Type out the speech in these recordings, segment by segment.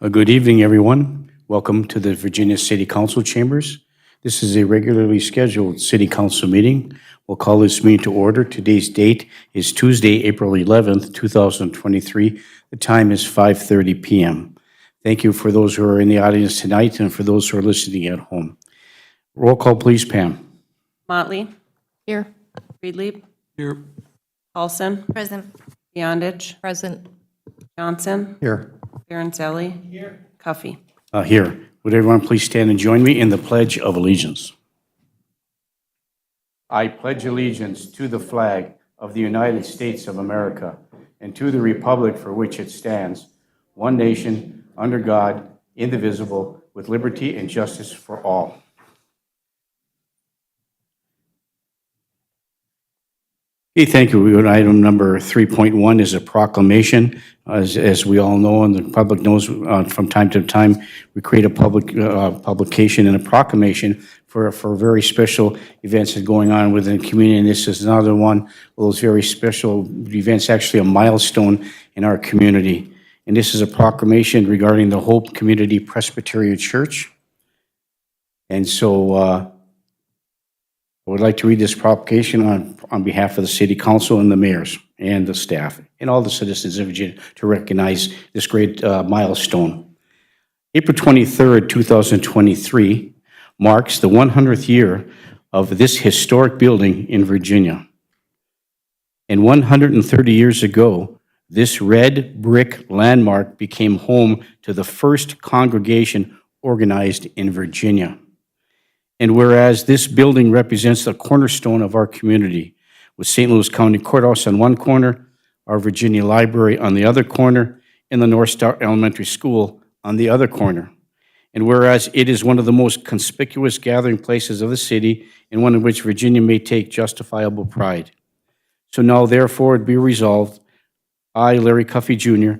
Good evening, everyone. Welcome to the Virginia City Council chambers. This is a regularly scheduled City Council meeting. We'll call this meeting to order. Today's date is Tuesday, April 11th, 2023. The time is 5:30 p.m. Thank you for those who are in the audience tonight and for those who are listening at home. Roll call, please, Pam. Motley. Here. Friedlieb. Here. Paulson. Present. Beyondich. Present. Johnson. Here. Barancelli. Here. Cuffey. Here. Would everyone please stand and join me in the Pledge of Allegiance? I pledge allegiance to the flag of the United States of America and to the republic for which it stands, one nation, under God, indivisible, with liberty and justice for all. Okay, thank you. Item number 3.1 is a proclamation. As we all know and the public knows, from time to time, we create a public publication and a proclamation for very special events that are going on within the community. And this is another one of those very special events, actually a milestone in our community. And this is a proclamation regarding the Hope Community Presbyterian Church. And so I would like to read this proclamation on behalf of the City Council and the mayors and the staff and all the citizens of Virginia to recognize this great milestone. April 23rd, 2023 marks the 100th year of this historic building in Virginia. And 130 years ago, this red brick landmark became home to the first congregation organized in Virginia. And whereas this building represents the cornerstone of our community, with St. Louis County Courthouse on one corner, our Virginia Library on the other corner, and the North Star Elementary School on the other corner. And whereas it is one of the most conspicuous gathering places of the city and one in which Virginia may take justifiable pride. So now therefore it be resolved, I, Larry Cuffey Jr.,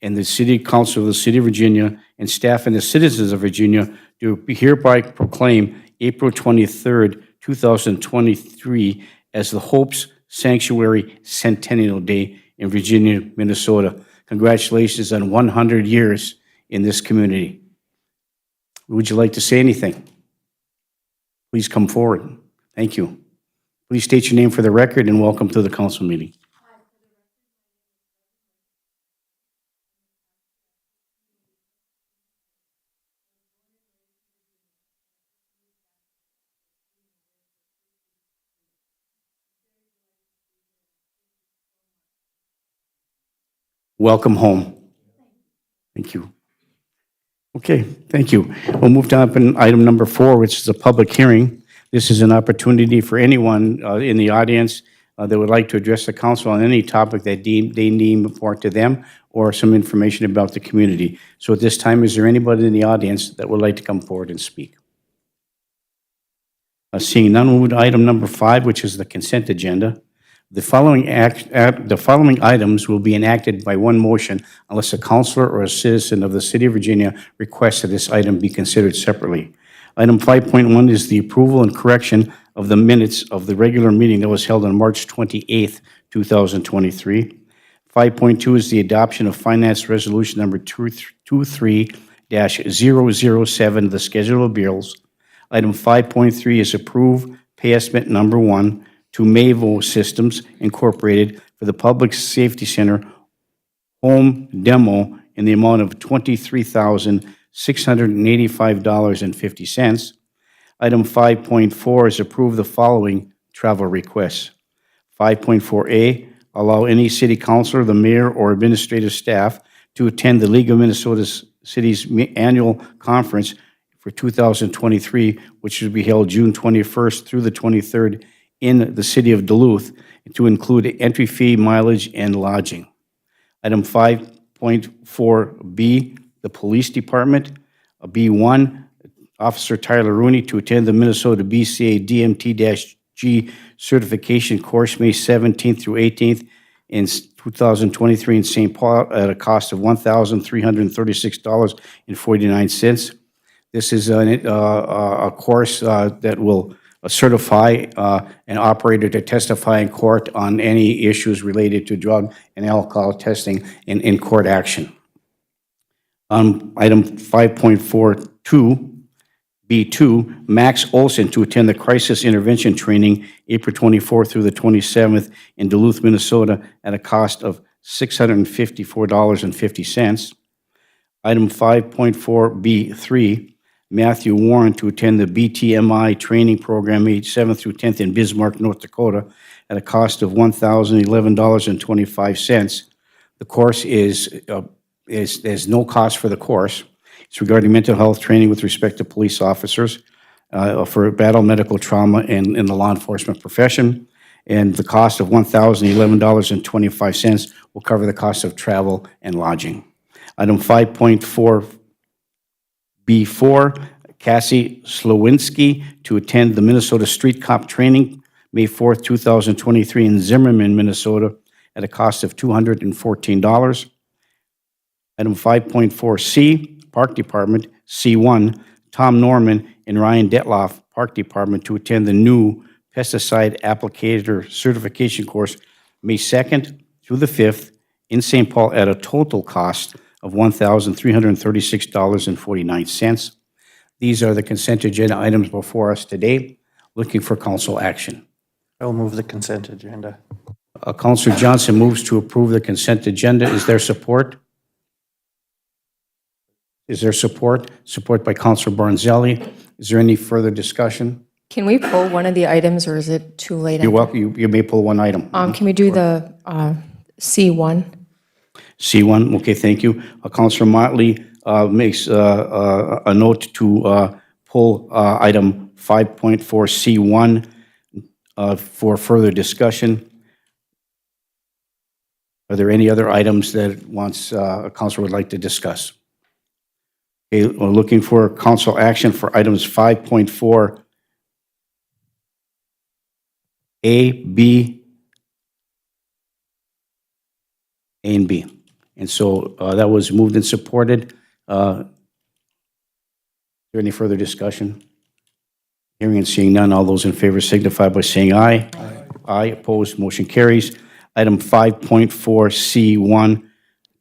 and the City Council of the City of Virginia and staff and the citizens of Virginia do hereby proclaim April 23rd, 2023 as the Hope's Sanctuary Centennial Day in Virginia, Minnesota. Congratulations on 100 years in this community. Would you like to say anything? Please come forward. Thank you. Please state your name for the record and welcome to the council meeting. Welcome home. Thank you. Okay, thank you. We'll move to item number 4, which is a public hearing. This is an opportunity for anyone in the audience that would like to address the council on any topic that they deem important to them or some information about the community. So at this time, is there anybody in the audience that would like to come forward and speak? Seeing none, we'll move to item number 5, which is the consent agenda. The following items will be enacted by one motion unless a councilor or a citizen of the City of Virginia requests that this item be considered separately. Item 5.1 is the approval and correction of the minutes of the regular meeting that was held on March 28th, 2023. 5.2 is the adoption of Finance Resolution number 23-007, the schedule of bills. Item 5.3 is approve pay estimate number 1 to Mavo Systems Incorporated for the Public Safety Center home demo in the amount of $23,685.50. Item 5.4 is approve the following travel requests. 5.4A, allow any city councilor, the mayor, or administrative staff to attend the League of Minnesota Cities annual conference for 2023, which will be held June 21st through the 23rd in the city of Duluth, to include entry fee, mileage, and lodging. Item 5.4B, the police department. B1, Officer Tyler Rooney to attend the Minnesota BCA DMT-G certification course May 17th through 18th in 2023 in St. Paul at a cost of $1,336.49. This is a course that will certify an operator to testify in court on any issues related to drug and alcohol testing in court action. Item 5.42, B2, Max Olson to attend the Crisis Intervention Training April 24th through the 27th in Duluth, Minnesota at a cost of $654.50. Item 5.4B3, Matthew Warren to attend the BTMI Training Program May 7th through 10th in Bismarck, North Dakota at a cost of $1,011.25. The course there's no cost for the course. It's regarding mental health training with respect to police officers for battle medical trauma and in the law enforcement profession. And the cost of $1,011.25 will cover the cost of travel and lodging. Item 5.4B4, Cassie Slowinski to attend the Minnesota Street Cop Training May 4th, 2023 in Zimmerman, Minnesota at a cost of $214. Item 5.4C, Park Department, C1, Tom Norman and Ryan Detloff, Park Department, to attend the new Pesticide Applicator Certification course May 2nd through the 5th in St. Paul at a total cost of $1,336.49. These are the consent agenda items before us today. Looking for council action. I will move the consent agenda. Councilor Johnson moves to approve the consent agenda. Is there support? Is there support? Support by Councilor Barnzelli. Is there any further discussion? Can we pull one of the items, or is it too late? You're welcome. You may pull one item. Can we do the C1? C1, okay, thank you. Councilor Motley makes a note to pull item 5.4C1 for further discussion. Are there any other items that a councilor would like to discuss? Okay, we're looking for council action for items 5.4A, B, A, and B. And so that was moved and supported. Is there any further discussion? Hearing and seeing none, all those in favor signify by saying aye. Aye. Aye, opposed, motion carries. Item 5.4C1,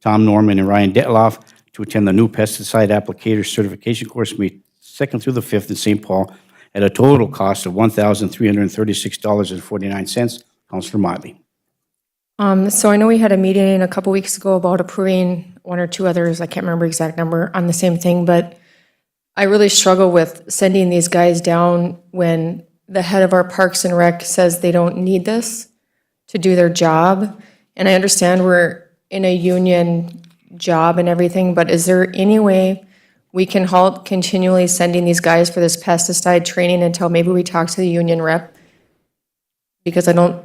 Tom Norman and Ryan Detloff to attend the new Pesticide Applicator Certification course May 2nd through the 5th in St. Paul at a total cost of $1,336.49. Councilor Motley. So I know we had a meeting a couple weeks ago about approving one or two others, I can't remember exact number, on the same thing, but I really struggle with sending these guys down when the head of our Parks and Rec says they don't need this to do their job. And I understand we're in a union job and everything, but is there any way we can halt continually sending these guys for this pesticide training until maybe we talk to the union rep? Because I'm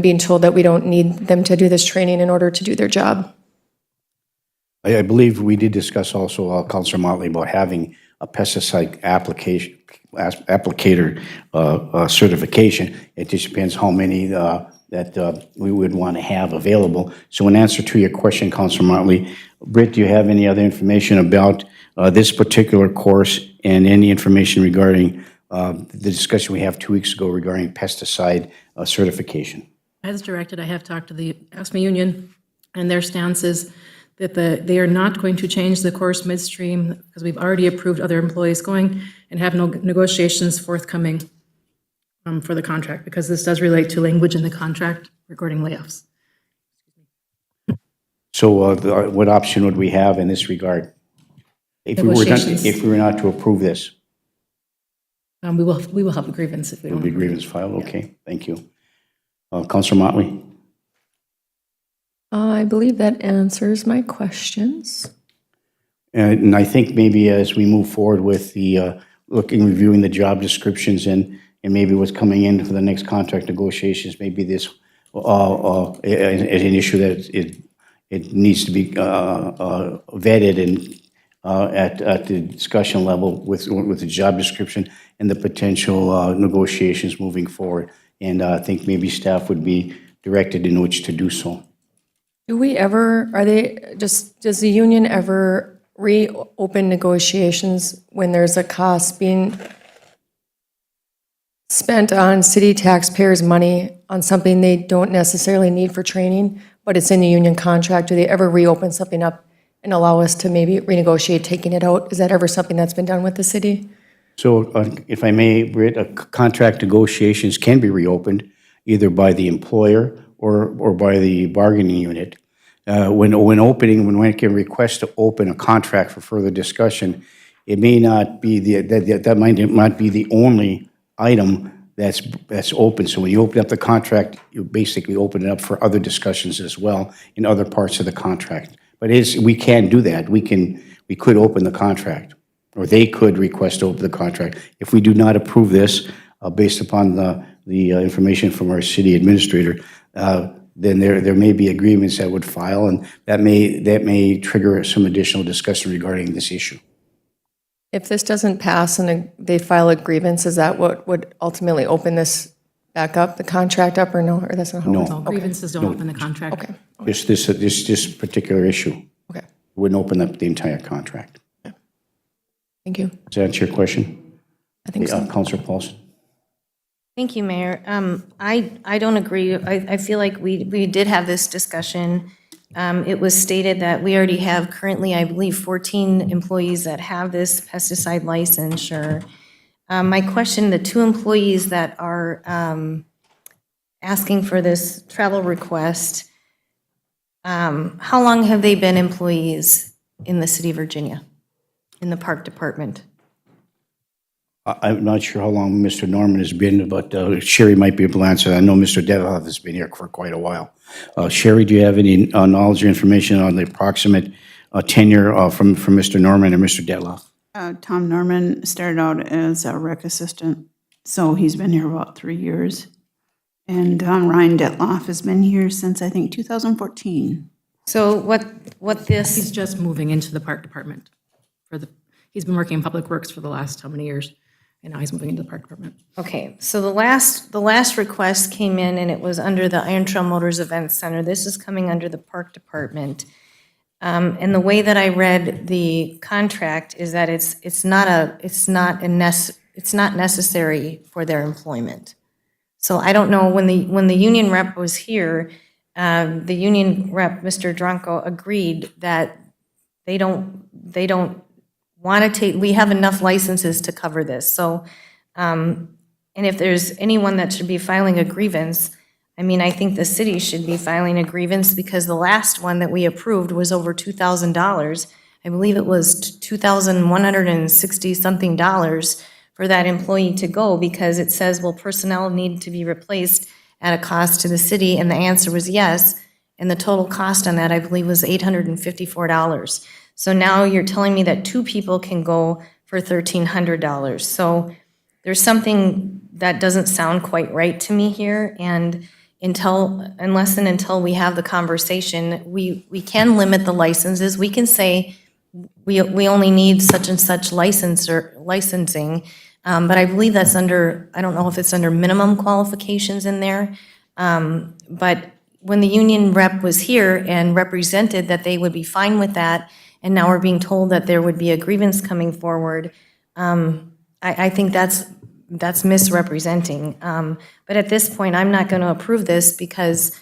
being told that we don't need them to do this training in order to do their job. I believe we did discuss also, Councilor Motley, about having a pesticide applicator certification. It just depends how many that we would want to have available. So in answer to your question, Councilor Motley, Britt, do you have any other information about this particular course and any information regarding the discussion we have 2 weeks ago regarding pesticide certification? As directed, I have talked to the ASME union, and their stance is that they are not going to change the course midstream because we've already approved other employees going and have no negotiations forthcoming for the contract, because this does relate to language in the contract regarding layoffs. So what option would we have in this regard? If we were not to approve this? We will have a grievance if we Will don't. be grievance filed, okay, thank you. Councilor Motley? I believe that answers my questions. And I think maybe as we move forward with the reviewing the job descriptions and maybe what's coming in for the next contract negotiations, maybe this is an issue that it needs to be vetted and at the discussion level with the job description and the potential negotiations moving forward. And I think maybe staff would be directed in which to do so. Do we ever, does the union ever reopen negotiations when there's a cost being spent on city taxpayers' money on something they don't necessarily need for training, but it's in the union contract? Do they ever reopen something up and allow us to maybe renegotiate taking it out? Is that ever something that's been done with the city? So if I may, Britt, contract negotiations can be reopened either by the employer or by the bargaining unit. When one can request to open a contract for further discussion, it may not be that might not be the only item that's open. So when you open up the contract, you basically open it up for other discussions as well in other parts of the contract. But we can do that. We could open the contract, or they could request to open the contract. If we do not approve this, based upon the information from our city administrator, then there may be agreements that would file, and that may trigger some additional discussion regarding this issue. If this doesn't pass and they file a grievance, is that what would ultimately open this back up, the contract up, or no? Or that's not how? No. No, grievances don't open the contract. Okay, This particular issue okay, wouldn't open up the entire contract. thank you. Does that answer your question? I think so. Councilor Paulson? Thank you, Mayor. I don't agree. I feel like we did have this discussion. It was stated that we already have currently, I believe, 14 employees that have this pesticide licensure. My question, the 2 employees that are asking for this travel request, how long have they been employees in the city of Virginia, in the park department? I'm not sure how long Mr. Norman has been, but Sherry might be able to answer that. I know Mr. Detloff has been here for quite a while. Sherry, do you have any knowledge or information on the approximate tenure from Mr. Norman and Mr. Detloff? Tom Norman started out as a rec assistant, so he's been here about 3 years. And Ryan Detloff has been here since, I think, 2014. So what this, He's just moving into the park department. He's been working in Public Works for the last how many years? And now he's moving into the park department. okay, so the last request came in and it was under the Iron Trail Motors Event Center. This is coming under the park department. And the way that I read the contract is that it's not necessary for their employment. So I don't know, when the union rep was here, the union rep, Mr. Dronko, agreed that they don't want to take, we have enough licenses to cover this. So, and if there's anyone that should be filing a grievance, I mean, I think the city should be filing a grievance because the last one that we approved was over $2,000. I believe it was $2,160 something dollars for that employee to go because it says, well, personnel need to be replaced at a cost to the city, and the answer was yes. And the total cost on that, I believe, was $854. So now you're telling me that 2 people can go for $1,300. So there's something that doesn't sound quite right to me here, and unless and until we have the conversation, we can limit the licenses. We can say we only need such and such license or licensing, but I believe that's under, I don't know if it's under minimum qualifications in there. But when the union rep was here and represented that they would be fine with that, and now we're being told that there would be a grievance coming forward, I think that's misrepresenting. But at this point, I'm not going to approve this because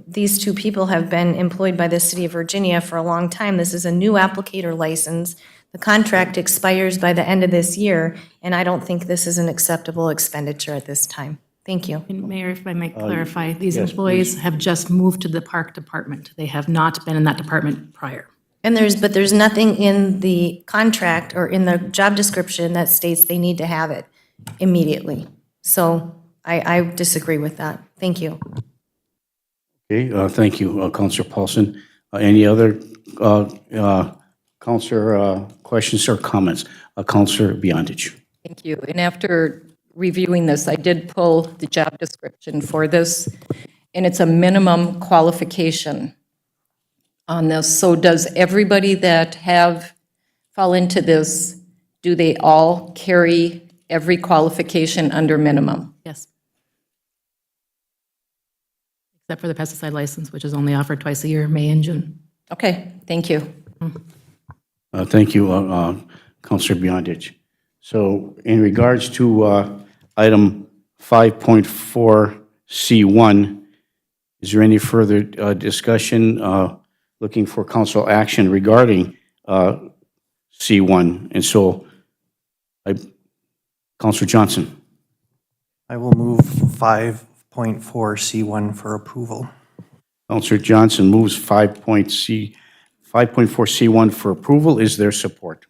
these 2 people have been employed by the city of Virginia for a long time. This is a new applicator license. The contract expires by the end of this year, and I don't think this is an acceptable expenditure at this time. Thank you. And Mayor, if I may clarify, these yes, employees have just moved to the park department. They have not been in that department prior. And there's nothing in the contract or in the job description that states they need to have it immediately. So I disagree with that. Thank you. Okay, thank you, Councilor Paulson. Any other Councilor questions or comments? Councilor Beyondich. Thank you. And after reviewing this, I did pull the job description for this, and it's a minimum qualification on this. So does everybody that fall into this, do they all carry every qualification under minimum? Yes. Except for the pesticide license, which is only offered twice a year, May and June. Okay, thank you. Thank you, Councilor Beyondich. So in regards to item 5.4C1, is there any further discussion looking for council action regarding C1. And so, Councilor Johnson. I will move 5.4C1 for approval. Councilor Johnson moves 5.4C1 for approval. Is there support?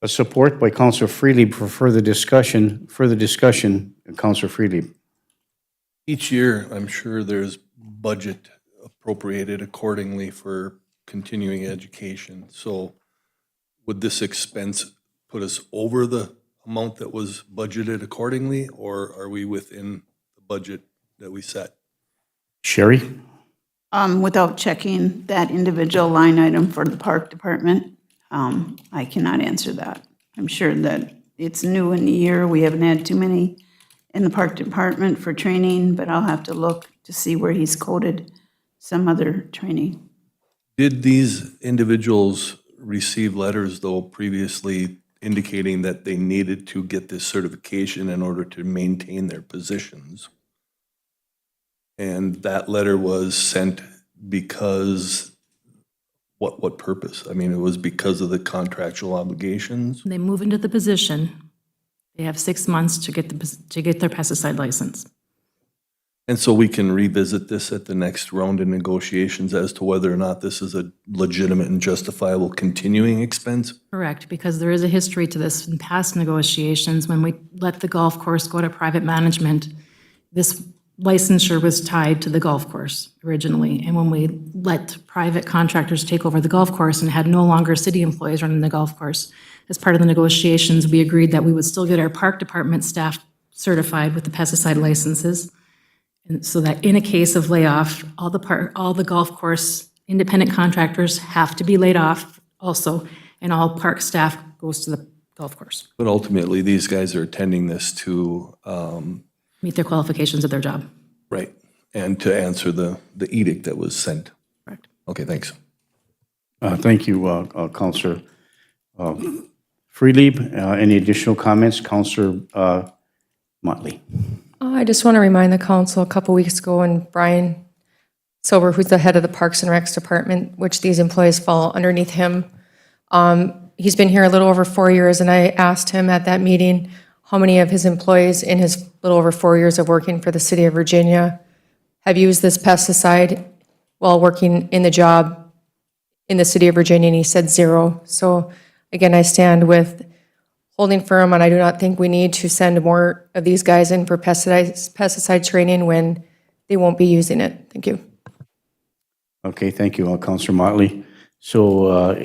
A support by Councilor Freely for further discussion. Councilor Freely. Each year, I'm sure there's budget appropriated accordingly for continuing education. So would this expense put us over the amount that was budgeted accordingly, or are we within the budget that we set? Sherry? Without checking that individual line item for the park department, I cannot answer that. I'm sure that it's new in the year. We haven't had too many in the park department for training, but I'll have to look to see where he's coded some other training. Did these individuals receive letters, though, previously indicating that they needed to get this certification in order to maintain their positions? And that letter was sent because, what purpose? I mean, it was because of the contractual obligations? When they move into the position, they have 6 months to get their pesticide license. And so we can revisit this at the next round of negotiations as to whether or not this is a legitimate and justifiable continuing expense? Correct, because there is a history to this in past negotiations. When we let the golf course go to private management, this licensure was tied to the golf course originally. And when we let private contractors take over the golf course and had no longer city employees running the golf course, as part of the negotiations, we agreed that we would still get our park department staff certified with the pesticide licenses. And so that in a case of layoff, all the golf course independent contractors have to be laid off also, and all park staff goes to the golf course, But ultimately, these guys are attending this to, meet their qualifications of their job. right, and to answer the edict that was sent. Correct. Okay, thanks. Thank you, Councilor Freely. Any additional comments? Councilor Motley. I just want to remind the council, a couple weeks ago, when Brian Silver, who's the head of the Parks and Recs Department, which these employees fall underneath him, he's been here a little over 4 years, and I asked him at that meeting how many of his employees in his little over 4 years of working for the city of Virginia have used this pesticide while working in the job in the city of Virginia, and he said 0. So again, I stand with holding firm, and I do not think we need to send more of these guys in for pesticide training when they won't be using it. Thank you. Okay, thank you, Councilor Motley. So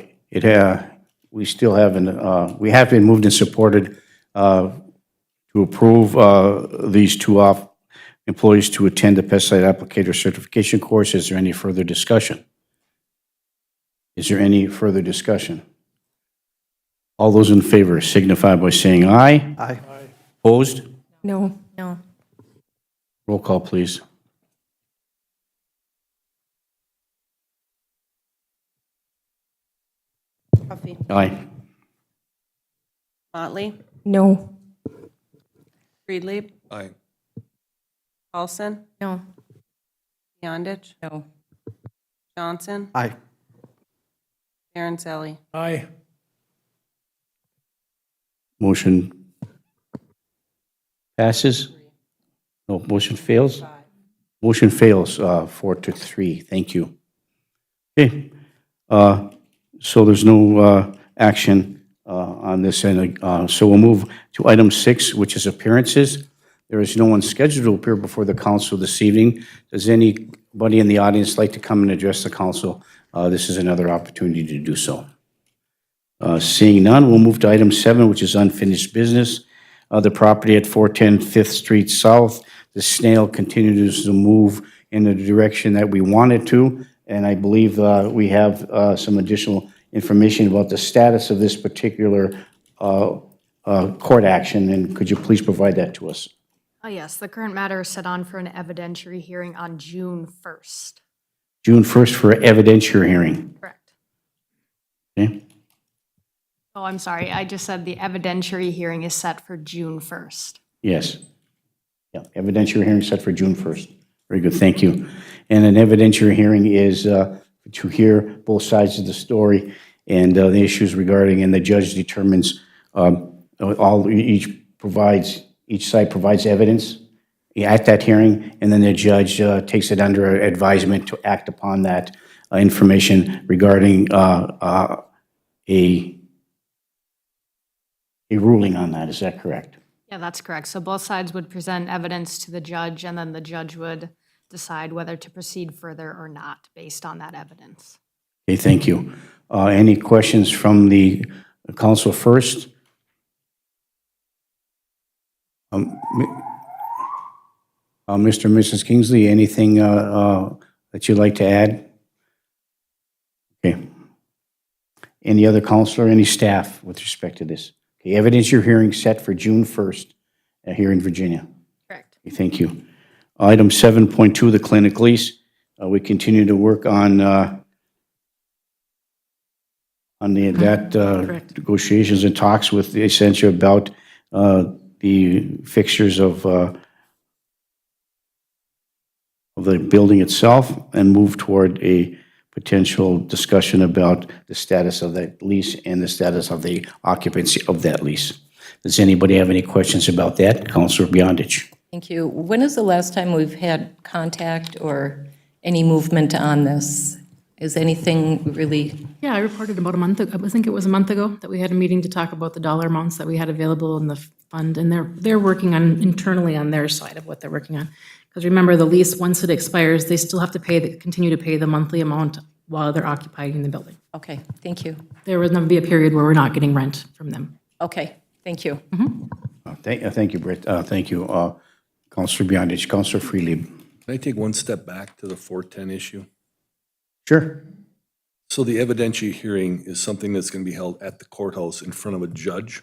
we still haven't, we have been moved and supported to approve these two employees to attend the pesticide applicator certification course. Is there any further discussion? Is there any further discussion? All those in favor signify by saying aye. Aye. Opposed? No. No. Roll call, please. Huffy. Aye. Motley. No. Freely. Aye. Paulson. No. Beyondich. No. Johnson. Aye. Aaron Sally. Aye. Motion passes? No, motion fails? Motion fails, 4-3. Thank you. Okay, so there's no action on this end. So we'll move to item 6, which is appearances. There is no one scheduled to appear before the council this evening. Does anybody in the audience like to come and address the council? This is another opportunity to do so. Seeing none, we'll move to item 7, which is unfinished business. The property at 410 5th Street South, the snail continues to move in the direction that we want it to, and I believe we have some additional information about the status of this particular court action, and could you please provide that to us? Yes, the current matter is set on for an evidentiary hearing on June 1st. June 1st for evidentiary hearing. Correct. Okay. Oh, I'm sorry, I just said the evidentiary hearing is set for June 1st. Yes. Yeah, evidentiary hearing set for June 1st. Very good, thank you. And an evidentiary hearing is to hear both sides of the story and the issues regarding, and the judge determines each side provides evidence at that hearing, and then the judge takes it under advisement to act upon that information regarding a ruling on that. Is that correct? Yeah, that's correct. So both sides would present evidence to the judge, and then the judge would decide whether to proceed further or not based on that evidence. Okay, thank you. Any questions from the council first? Mr. and Mrs. Kingsley, anything that you'd like to add? Okay. Any other counselor, any staff with respect to this? Okay, evidence you're hearing set for June 1st here in Virginia. Correct. Okay, thank you. Item 7.2, the clinic lease. We continue to work on Correct. negotiations and talks with the Essentia about the fixtures of the building itself, and move toward a potential discussion about the status of that lease and the status of the occupancy of that lease. Does anybody have any questions about that? Councilor Beyondich. Thank you. When is the last time we've had contact or any movement on this? Is anything really, Yeah, I reported about a month ago, I think it was a month ago, that we had a meeting to talk about the dollar amounts that we had available in the fund, and they're working on, internally on their side of what they're working on. Because remember, the lease, once it expires, they still have to continue to pay the monthly amount while they're occupying the building. okay, thank you. There will never be a period where we're not getting rent from them. Okay, thank you. Thank you, Britt. Thank you, Councilor Beyondich. Councilor Freely. Can I take one step back to the 410 issue? Sure. So the evidentiary hearing is something that's going to be held at the courthouse in front of a judge?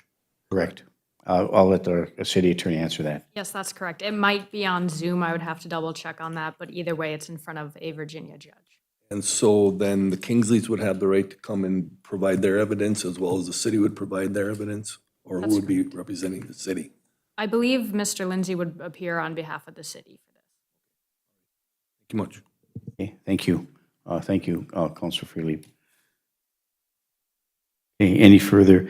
Correct. I'll let the city attorney answer that. Yes, that's correct. It might be on Zoom. I would have to double check on that, but either way, it's in front of a Virginia judge. And so then the Kingsleys would have the right to come and provide their evidence as well as the city would provide their evidence? Or who would be representing the city? I believe Mr. Lindsay would appear on behalf of the city for this. Thank you much. Okay, thank you. Thank you, Councilor Freely. Okay, any further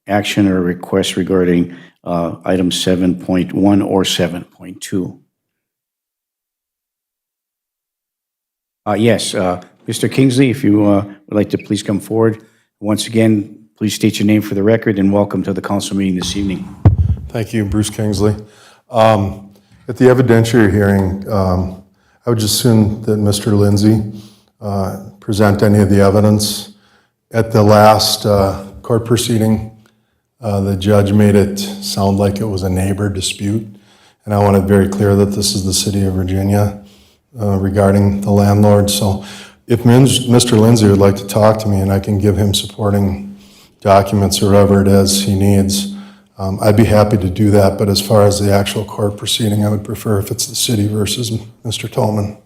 action or requests regarding item 7.1 or 7.2? Yes, Mr. Kingsley, if you would like to please come forward. Once again, please state your name for the record, and welcome to the council meeting this evening. Thank you, Bruce Kingsley. At the evidentiary hearing, I would just assume that Mr. Lindsay present any of the evidence. At the last court proceeding, the judge made it sound like it was a neighbor dispute, and I want it very clear that this is the city of Virginia regarding the landlord. So if Mr. Lindsay would like to talk to me and I can give him supporting documents or whatever it is he needs, I'd be happy to do that. But as far as the actual court proceeding, I would prefer if it's the city versus Mr. Tolman.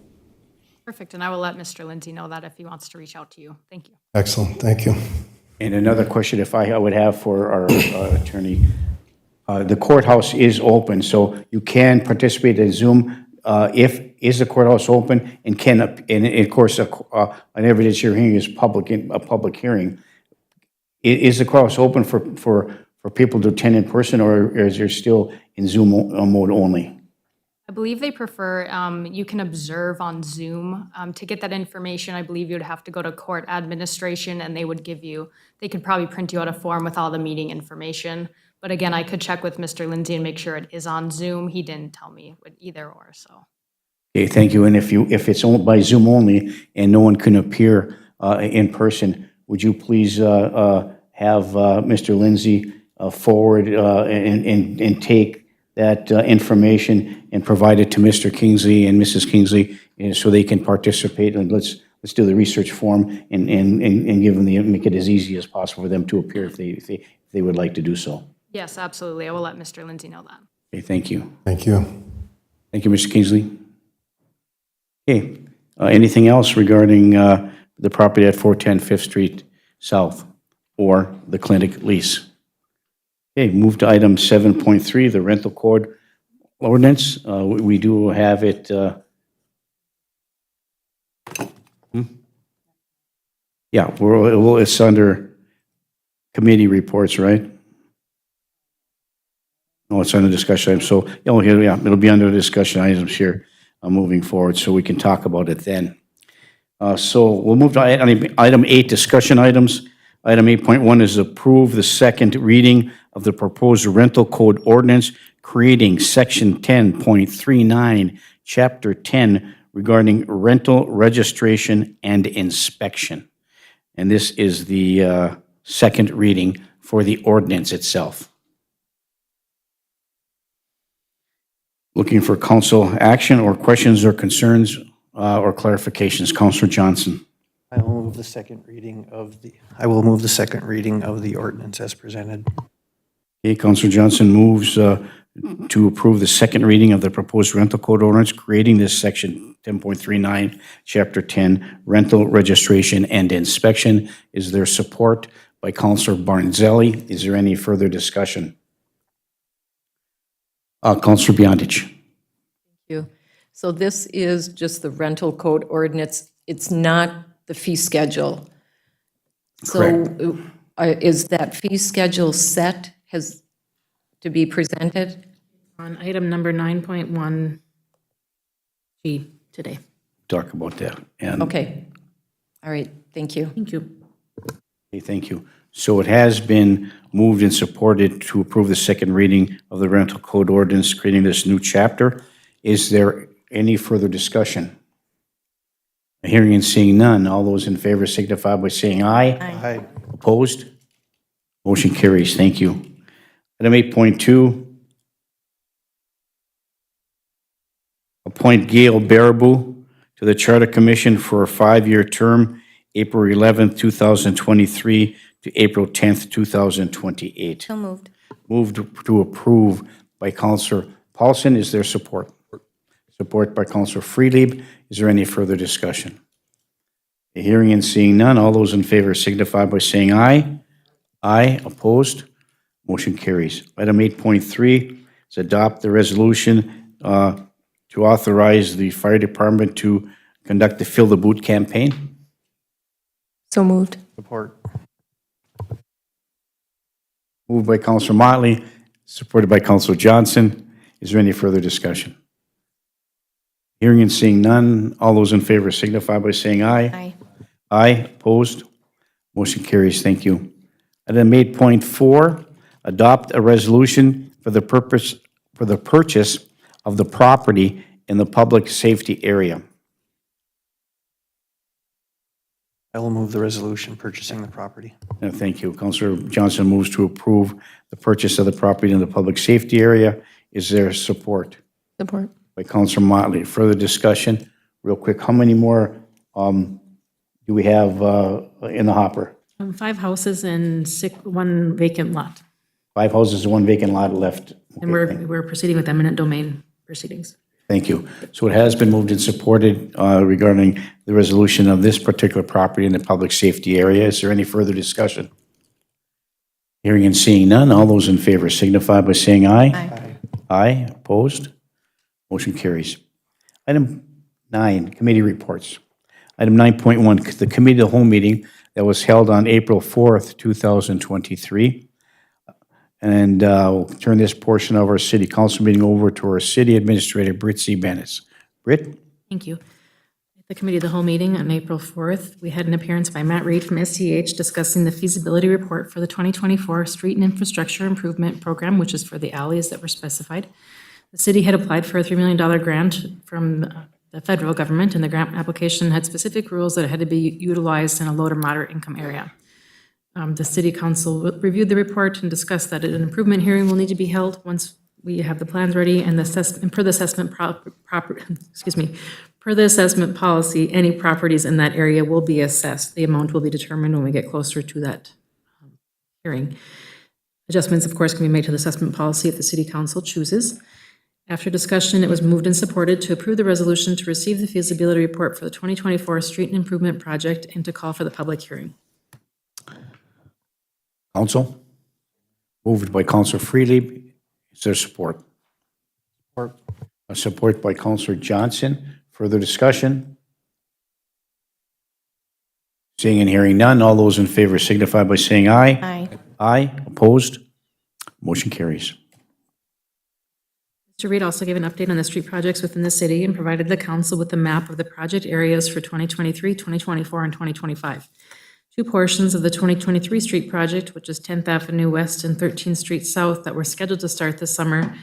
Perfect, and I will let Mr. Lindsay know that if he wants to reach out to you. Thank you. Excellent, thank you. And another question, if I would have for our attorney, the courthouse is open, so you can participate in Zoom. Is the courthouse open, and can, and of course, an evidentiary hearing is a public hearing. Is the courthouse open for people to attend in person, or is there still in Zoom mode only? I believe they prefer, you can observe on Zoom. To get that information, I believe you'd have to go to court administration, and they would give you, they could probably print you out a form with all the meeting information. But again, I could check with Mr. Lindsay and make sure it is on Zoom. He didn't tell me either or, so. Okay, thank you. And if it's by Zoom only and no one can appear in person, would you please have Mr. Lindsay forward and take that information and provide it to Mr. Kingsley and Mrs. Kingsley so they can participate? And let's do the research form and give them make it as easy as possible for them to appear if they would like to do so. Yes, absolutely. I will let Mr. Lindsay know that. Okay, thank you. Thank you. Thank you, Mr. Kingsley. Okay, anything else regarding the property at 410 Fifth Street South or the clinic lease? Okay, move to item 7.3, the rental code ordinance. We do have it. Yeah, it's under committee reports, right? No, it's under discussion items. So, yeah, it'll be under discussion items here moving forward, so we can talk about it then. So we'll move to item 8, discussion items. Item 8.1 is approve the second reading of the proposed rental code ordinance creating section 10.39, chapter 10 regarding rental registration and inspection. And this is the second reading for the ordinance itself. Looking for council action or questions or concerns or clarifications. Councilor Johnson. I will move the second reading of the ordinance as presented. Okay, Councilor Johnson moves to approve the second reading of the proposed rental code ordinance creating this section 10.39, chapter 10, rental registration and inspection. Is there support by Councilor Barnzelli? Is there any further discussion? Councilor Beyondich. Thank you. So this is just the rental code ordinance. It's not the fee schedule. So is that fee schedule set, has to be presented? On item number 9.1G today. Talk about that. And Okay. All right, thank you. Thank you. Okay, thank you. So it has been moved and supported to approve the second reading of the rental code ordinance creating this new chapter. Is there any further discussion? Hearing and seeing none, all those in favor signify by saying aye. Aye. Opposed? Motion carries. Thank you. Item 8.2, appoint Gail Baraboo to the Charter Commission for a 5-year term, April 11th, 2023 to April 10th, 2028. So moved. Moved to approve by Councilor Paulson. Is there support? Support by Councilor Freelieb. Is there any further discussion? Hearing and seeing none, all those in favor signify by saying aye. Aye. Opposed? Motion carries. Item 8.3 is adopt the resolution to authorize the fire department to conduct the Fill the Boot campaign. So moved. Support. Moved by Councilor Motley, supported by Councilor Johnson. Is there any further discussion? Hearing and seeing none, all those in favor signify by saying aye. Aye. Aye. Opposed? Motion carries. Thank you. Item 8.4, adopt a resolution for the purchase of the property in the public safety area. I will move the resolution purchasing the property. Thank you. Councilor Johnson moves to approve the purchase of the property in the public safety area. Is there support? Support. By Councilor Motley. Further discussion? Real quick, how many more do we have in the hopper? 5 houses and 1 vacant lot. 5 houses and 1 vacant lot left. And we're proceeding with eminent domain proceedings. Thank you. So it has been moved and supported regarding the resolution of this particular property in the public safety area. Is there any further discussion? Hearing and seeing none, all those in favor signify by saying aye. Aye. Aye. Opposed? Motion carries. Item 9, committee reports. Item 9.1, the committee of the whole meeting that was held on April 4th, 2023. And we'll turn this portion of our city council meeting over to our city administrator, Britt C. Bennis. Britt? Thank you. At the committee of the whole meeting on April 4th, we had an appearance by Matt Reed from SCH discussing the feasibility report for the 2024 Street and Infrastructure Improvement Program, which is for the alleys that were specified. The city had applied for a $3 million grant from the federal government, and the grant application had specific rules that had to be utilized in a low to moderate income area. The city council reviewed the report and discussed that an improvement hearing will need to be held once we have the plans ready, and per the assessment policy, any properties in that area will be assessed. The amount will be determined when we get closer to that hearing. Adjustments, of course, can be made to the assessment policy if the city council chooses. After discussion, it was moved and supported to approve the resolution to receive the feasibility report for the 2024 Street and Improvement Project and to call for the public hearing. Council? Moved by Councilor Freely. Is there support? Support by Counselor Johnson. Further discussion? Seeing and hearing none, all those in favor signify by saying aye. Aye. Aye. Opposed? Motion carries. Mr. Reed also gave an update on the street projects within the city and provided the council with a map of the project areas for 2023, 2024, and 2025. Two portions of the 2023 street project, which is 10th Avenue West and 13th Street South, that were scheduled to start this summer,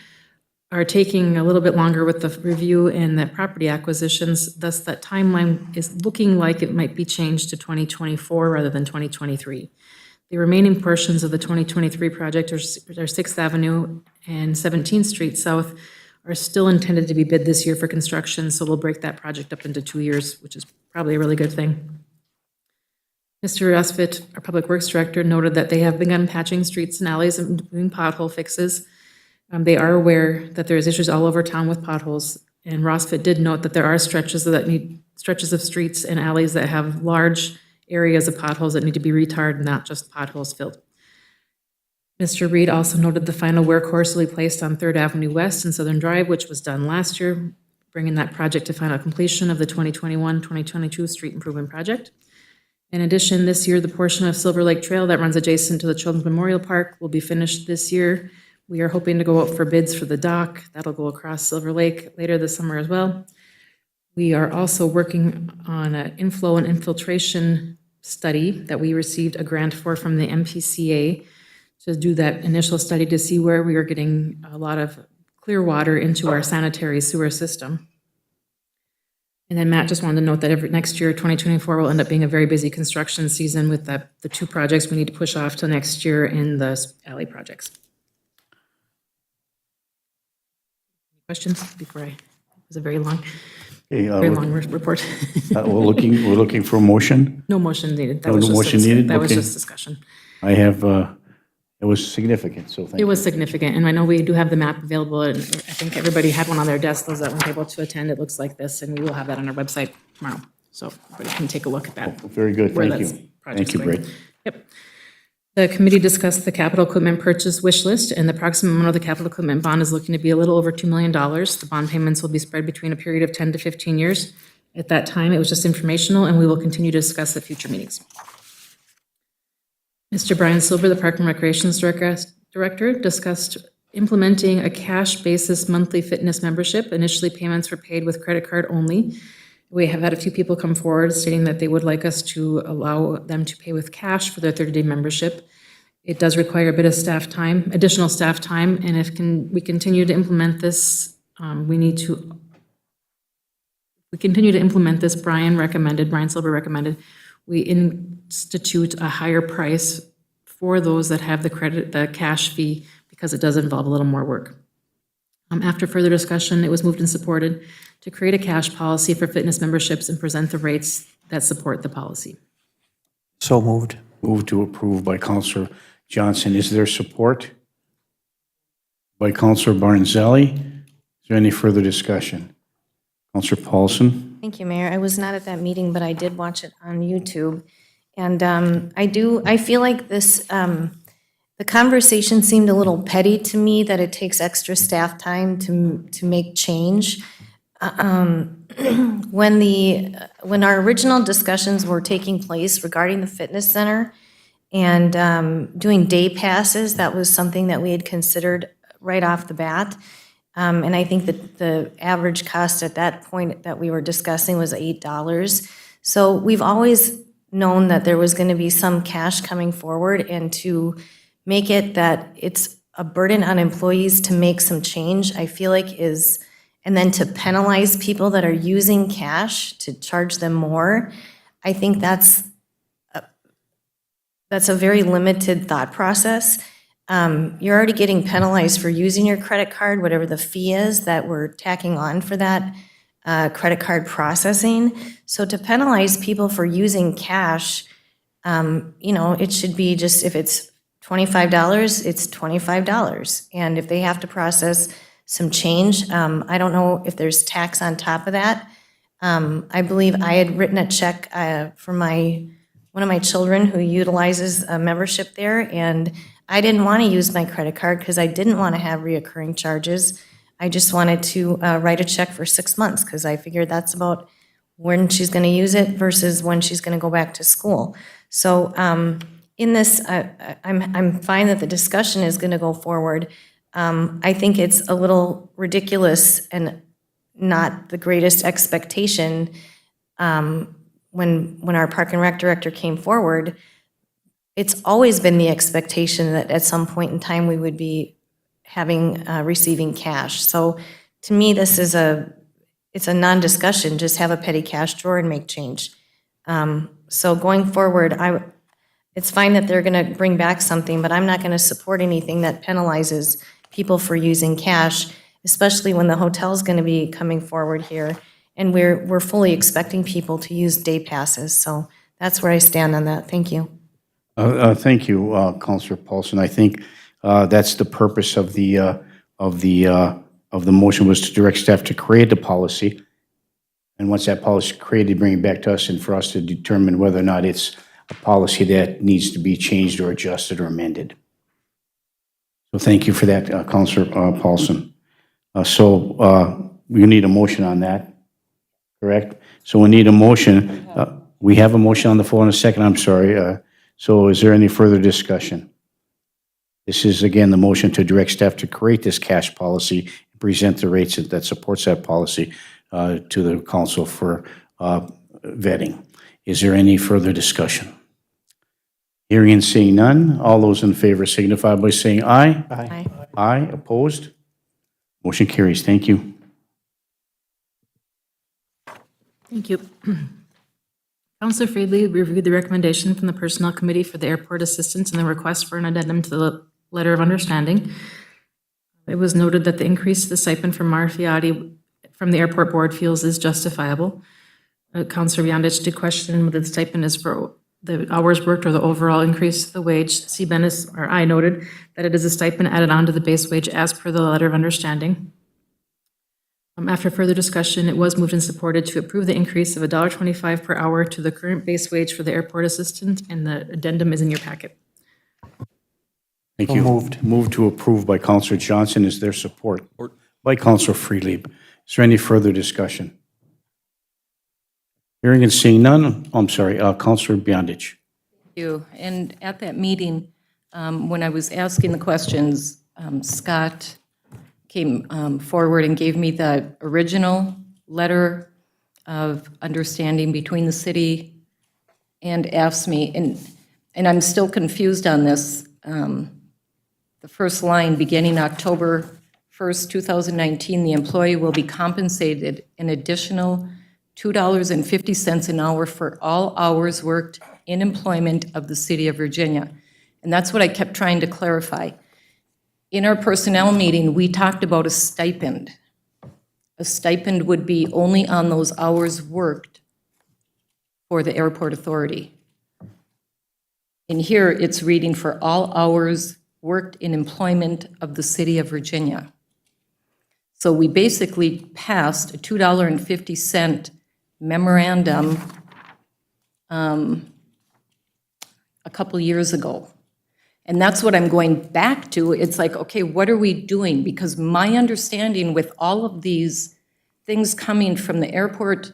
are taking a little bit longer with the review and the property acquisitions. Thus, that timeline is looking like it might be changed to 2024 rather than 2023. The remaining portions of the 2023 project are 6th Avenue and 17th Street South are still intended to be bid this year for construction, so we'll break that project up into 2 years, which is probably a really good thing. Mr. Rusfit, our Public Works Director, noted that they have begun patching streets and alleys and doing pothole fixes. They are aware that there is issues all over town with potholes, and Rosfit did note that there are stretches of streets and alleys that have large areas of potholes that need to be retarred, not just potholes filled. Mr. Reed also noted the final workhorse will be placed on 3rd Avenue West and Southern Drive, which was done last year, bringing that project to final completion of the 2021-2022 street improvement project. In addition, this year, the portion of Silver Lake Trail that runs adjacent to the Children's Memorial Park will be finished this year. We are hoping to go out for bids for the dock. That'll go across Silver Lake later this summer as well. We are also working on an inflow and infiltration study that we received a grant for from the MPCA to do that initial study to see where we are getting a lot of clear water into our sanitary sewer system. And then Matt just wanted to note that next year, 2024, will end up being a very busy construction season with the two projects we need to push off to next year in the alley projects. Questions before it was a very long report. We're looking for a motion. No motion needed. No motion needed? That was Okay. just discussion. I have, it was significant, so thank you. It was significant, and I know we do have the map available, and I think everybody had one on their desk, those that weren't able to attend. It looks like this, and we will have that on our website tomorrow, so everybody can take a look at that. Very good, where thank you. that's project's Thank you, going. Brett. Yep. The committee discussed the capital equipment purchase wish list, and the approximate amount of the capital equipment bond is looking to be a little over $2 million. The bond payments will be spread between a period of 10 to 15 years. At that time, it was just informational, and we will continue to discuss at future meetings. Mr. Brian Silver, the Park and Recreations Director, discussed implementing a cash basis monthly fitness membership. Initially, payments were paid with credit card only. We have had a few people come forward stating that they would like us to allow them to pay with cash for their 30-day membership. It does require a bit of staff time, additional staff time, and if we continue to implement this, Brian Silver recommended, we institute a higher price for those that have the cash fee, because it does involve a little more work. After further discussion, it was moved and supported to create a cash policy for fitness memberships and present the rates that support the policy. So moved. Move to approve by Counselor Johnson. Is there support? By Counselor Barnzelli. Is there any further discussion? Counselor Paulson? Thank you, Mayor. I was not at that meeting, but I did watch it on YouTube. And I feel like this, the conversation seemed a little petty to me, that it takes extra staff time to make change. When our original discussions were taking place regarding the fitness center and doing day passes, that was something that we had considered right off the bat. And I think that the average cost at that point that we were discussing was $8. So we've always known that there was going to be some cash coming forward, and to make it that it's a burden on employees to make some change, I feel like and then to penalize people that are using cash to charge them more, I think that's a very limited thought process. You're already getting penalized for using your credit card, whatever the fee is that we're tacking on for that credit card processing. So to penalize people for using cash, it should be just, if it's $25, it's $25. And if they have to process some change, I don't know if there's tax on top of that. I believe I had written a check for one of my children who utilizes a membership there, and I didn't want to use my credit card because I didn't want to have reoccurring charges. I just wanted to write a check for 6 months because I figured that's about when she's going to use it versus when she's going to go back to school. So in this, I'm fine that the discussion is going to go forward. I think it's a little ridiculous and not the greatest expectation when our Park and Rec director came forward. It's always been the expectation that at some point in time we would be receiving cash. So to me, this is it's a non-discussion, just have a petty cash drawer and make change. So going forward, it's fine that they're going to bring back something, but I'm not going to support anything that penalizes people for using cash, especially when the hotel's going to be coming forward here, and we're fully expecting people to use day passes. So that's where I stand on that. Thank you. Thank you, Councillor Paulson. I think that's the purpose of the motion, was to direct staff to create the policy. And once that policy is created, bring it back to us and for us to determine whether or not it's a policy that needs to be changed or adjusted or amended. So thank you for that, Councillor Paulson. We need a motion on that, correct? So we need a motion. We have a motion on the floor in a second, I'm sorry. So is there any further discussion? This is, again, the motion to direct staff to create this cash policy and present the rates that supports that policy to the council for vetting. Is there any further discussion? Hearing and seeing none, all those in favor signify by saying aye. Aye. Aye, opposed? Motion carries. Thank you. Thank you. Councilor Friedley reviewed the recommendation from the Personnel Committee for the airport assistance and the request for an addendum to the letter of understanding. It was noted that the increase to the stipend from Marfiotti from the airport board feels is justifiable. Councilor Beyondich did question whether the stipend is for the hours worked or the overall increase to the wage. I noted that it is a stipend added on to the base wage as per the letter of understanding. After further discussion, it was moved and supported to approve the increase of $1.25 per hour to the current base wage for the airport assistant, and the addendum is in your packet. Thank So you. moved. Moved to approve by Councillor Johnson. Is there support? By Councillor Friedlieb. Is there any further discussion? Hearing and seeing none, I'm sorry, Councillor Beyondich. Thank you. And at that meeting, when I was asking the questions, Scott came forward and gave me the original letter of understanding between the city and asked me, and I'm still confused on this, the first line, beginning October 1st, 2019, the employee will be compensated an additional $2.50 an hour for all hours worked in employment of the city of Virginia. And that's what I kept trying to clarify. In our personnel meeting, we talked about a stipend. A stipend would be only on those hours worked for the airport authority. In here, it's reading for all hours worked in employment of the city of Virginia. So we basically passed a $2.50 memorandum a couple years ago. And that's what I'm going back to. It's like, okay, what are we doing? Because my understanding with all of these things coming from the airport,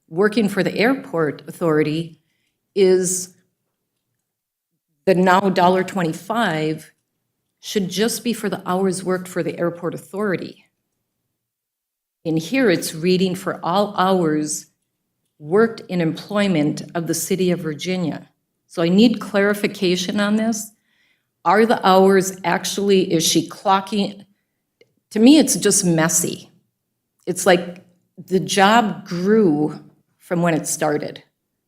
working for the airport authority, is the now $1.25 should just be for the hours worked for the airport authority. In here, it's reading for all hours worked in employment of the city of Virginia. So I need clarification on this. Are the hours actually, is she clocking? To me, it's just messy. It's like the job grew from when it started.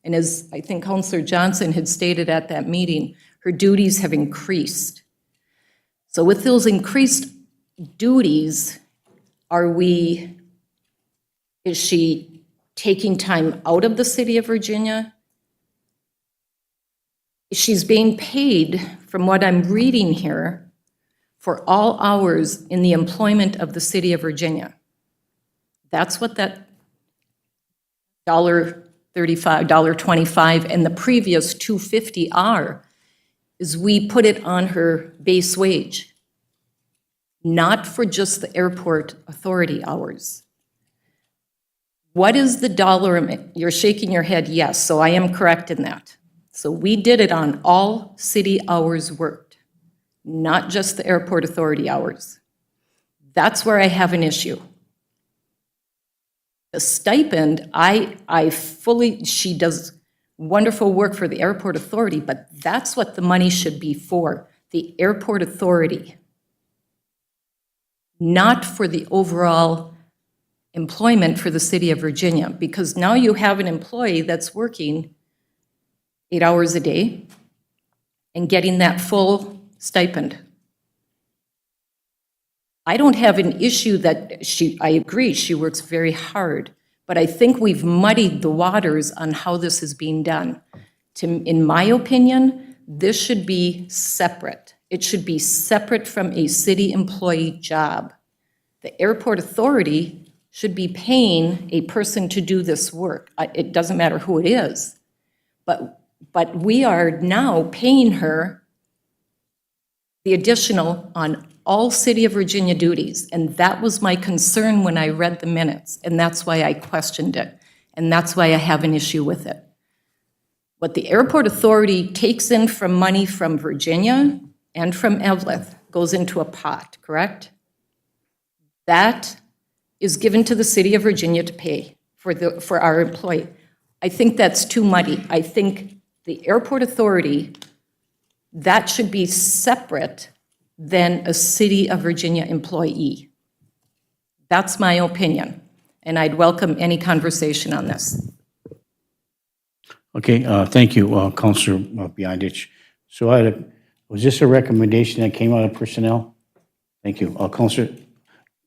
And as I think Councillor Johnson had stated at that meeting, her duties have increased. So with those increased duties, is she taking time out of the city of Virginia? She's being paid, from what I'm reading here, for all hours in the employment of the city of Virginia. That's what that $1.25 and the previous $2.50 are, is we put it on her base wage. not for just the airport authority hours. What is the dollar amount? You're shaking your head, yes, so I am correct in that. So we did it on all city hours worked, not just the airport authority hours. That's where I have an issue. The stipend, I fully, she does wonderful work for the airport authority, but that's what the money should be for, the airport authority, not for the overall employment for the city of Virginia, because now you have an employee that's working 8 hours a day and getting that full stipend. I don't have an issue that I agree, she works very hard, but I think we've muddied the waters on how this is being done. In my opinion, this should be separate. It should be separate from a city employee job. The airport authority should be paying a person to do this work. It doesn't matter who it is. But we are now paying her the additional on all City of Virginia duties. And that was my concern when I read the minutes. And that's why I questioned it. And that's why I have an issue with it. What the airport authority takes in from money from Virginia and from Evelyn goes into a pot, correct? That is given to the City of Virginia to pay for our employee. I think that's too muddy. I think the airport authority, that should be separate than a City of Virginia employee. That's my opinion, and I'd welcome any conversation on this. Okay, thank you, Counselor Beyondich. So was this a recommendation that came out of personnel? Thank you. Counselor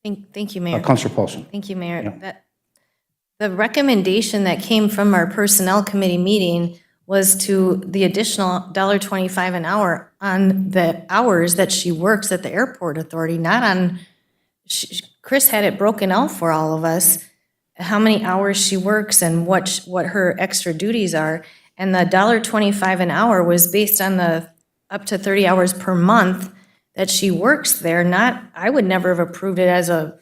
Thank you, Mayor. Counselor Paulson. Thank you, Mayor. Yeah. The recommendation that came from our Personnel Committee meeting was to the additional $1.25 an hour on the hours that she works at the airport authority, not on, Chris had it broken out for all of us, how many hours she works and what her extra duties are. And the $1.25 an hour was based on the up to 30 hours per month that she works there, not, I would never have approved it as a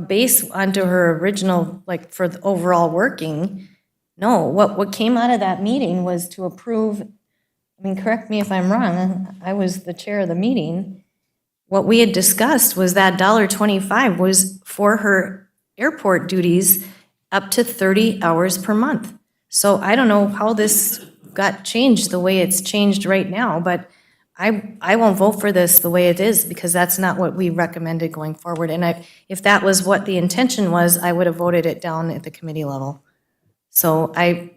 base onto her original, like for the overall working. No, what came out of that meeting was to approve, I mean, correct me if I'm wrong, I was the chair of the meeting. What we had discussed was that $1.25 was for her airport duties up to 30 hours per month. So I don't know how this got changed the way it's changed right now, but I won't vote for this the way it is because that's not what we recommended going forward. And if that was what the intention was, I would have voted it down at the committee level. So I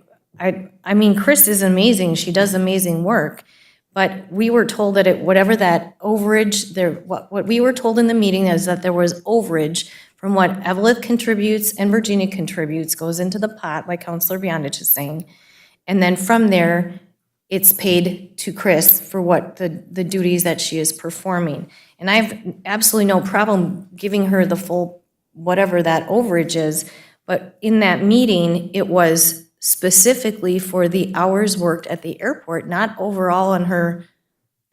mean, Chris is amazing. She does amazing work. But we were told that whatever that overage, what we were told in the meeting is that there was overage from what Evelyn contributes and Virginia contributes goes into the pot, like Councilor Beyondich is saying. And then from there, it's paid to Chris for what the duties that she is performing. And I have absolutely no problem giving her the full whatever that overage is. But in that meeting, it was specifically for the hours worked at the airport, not overall on her.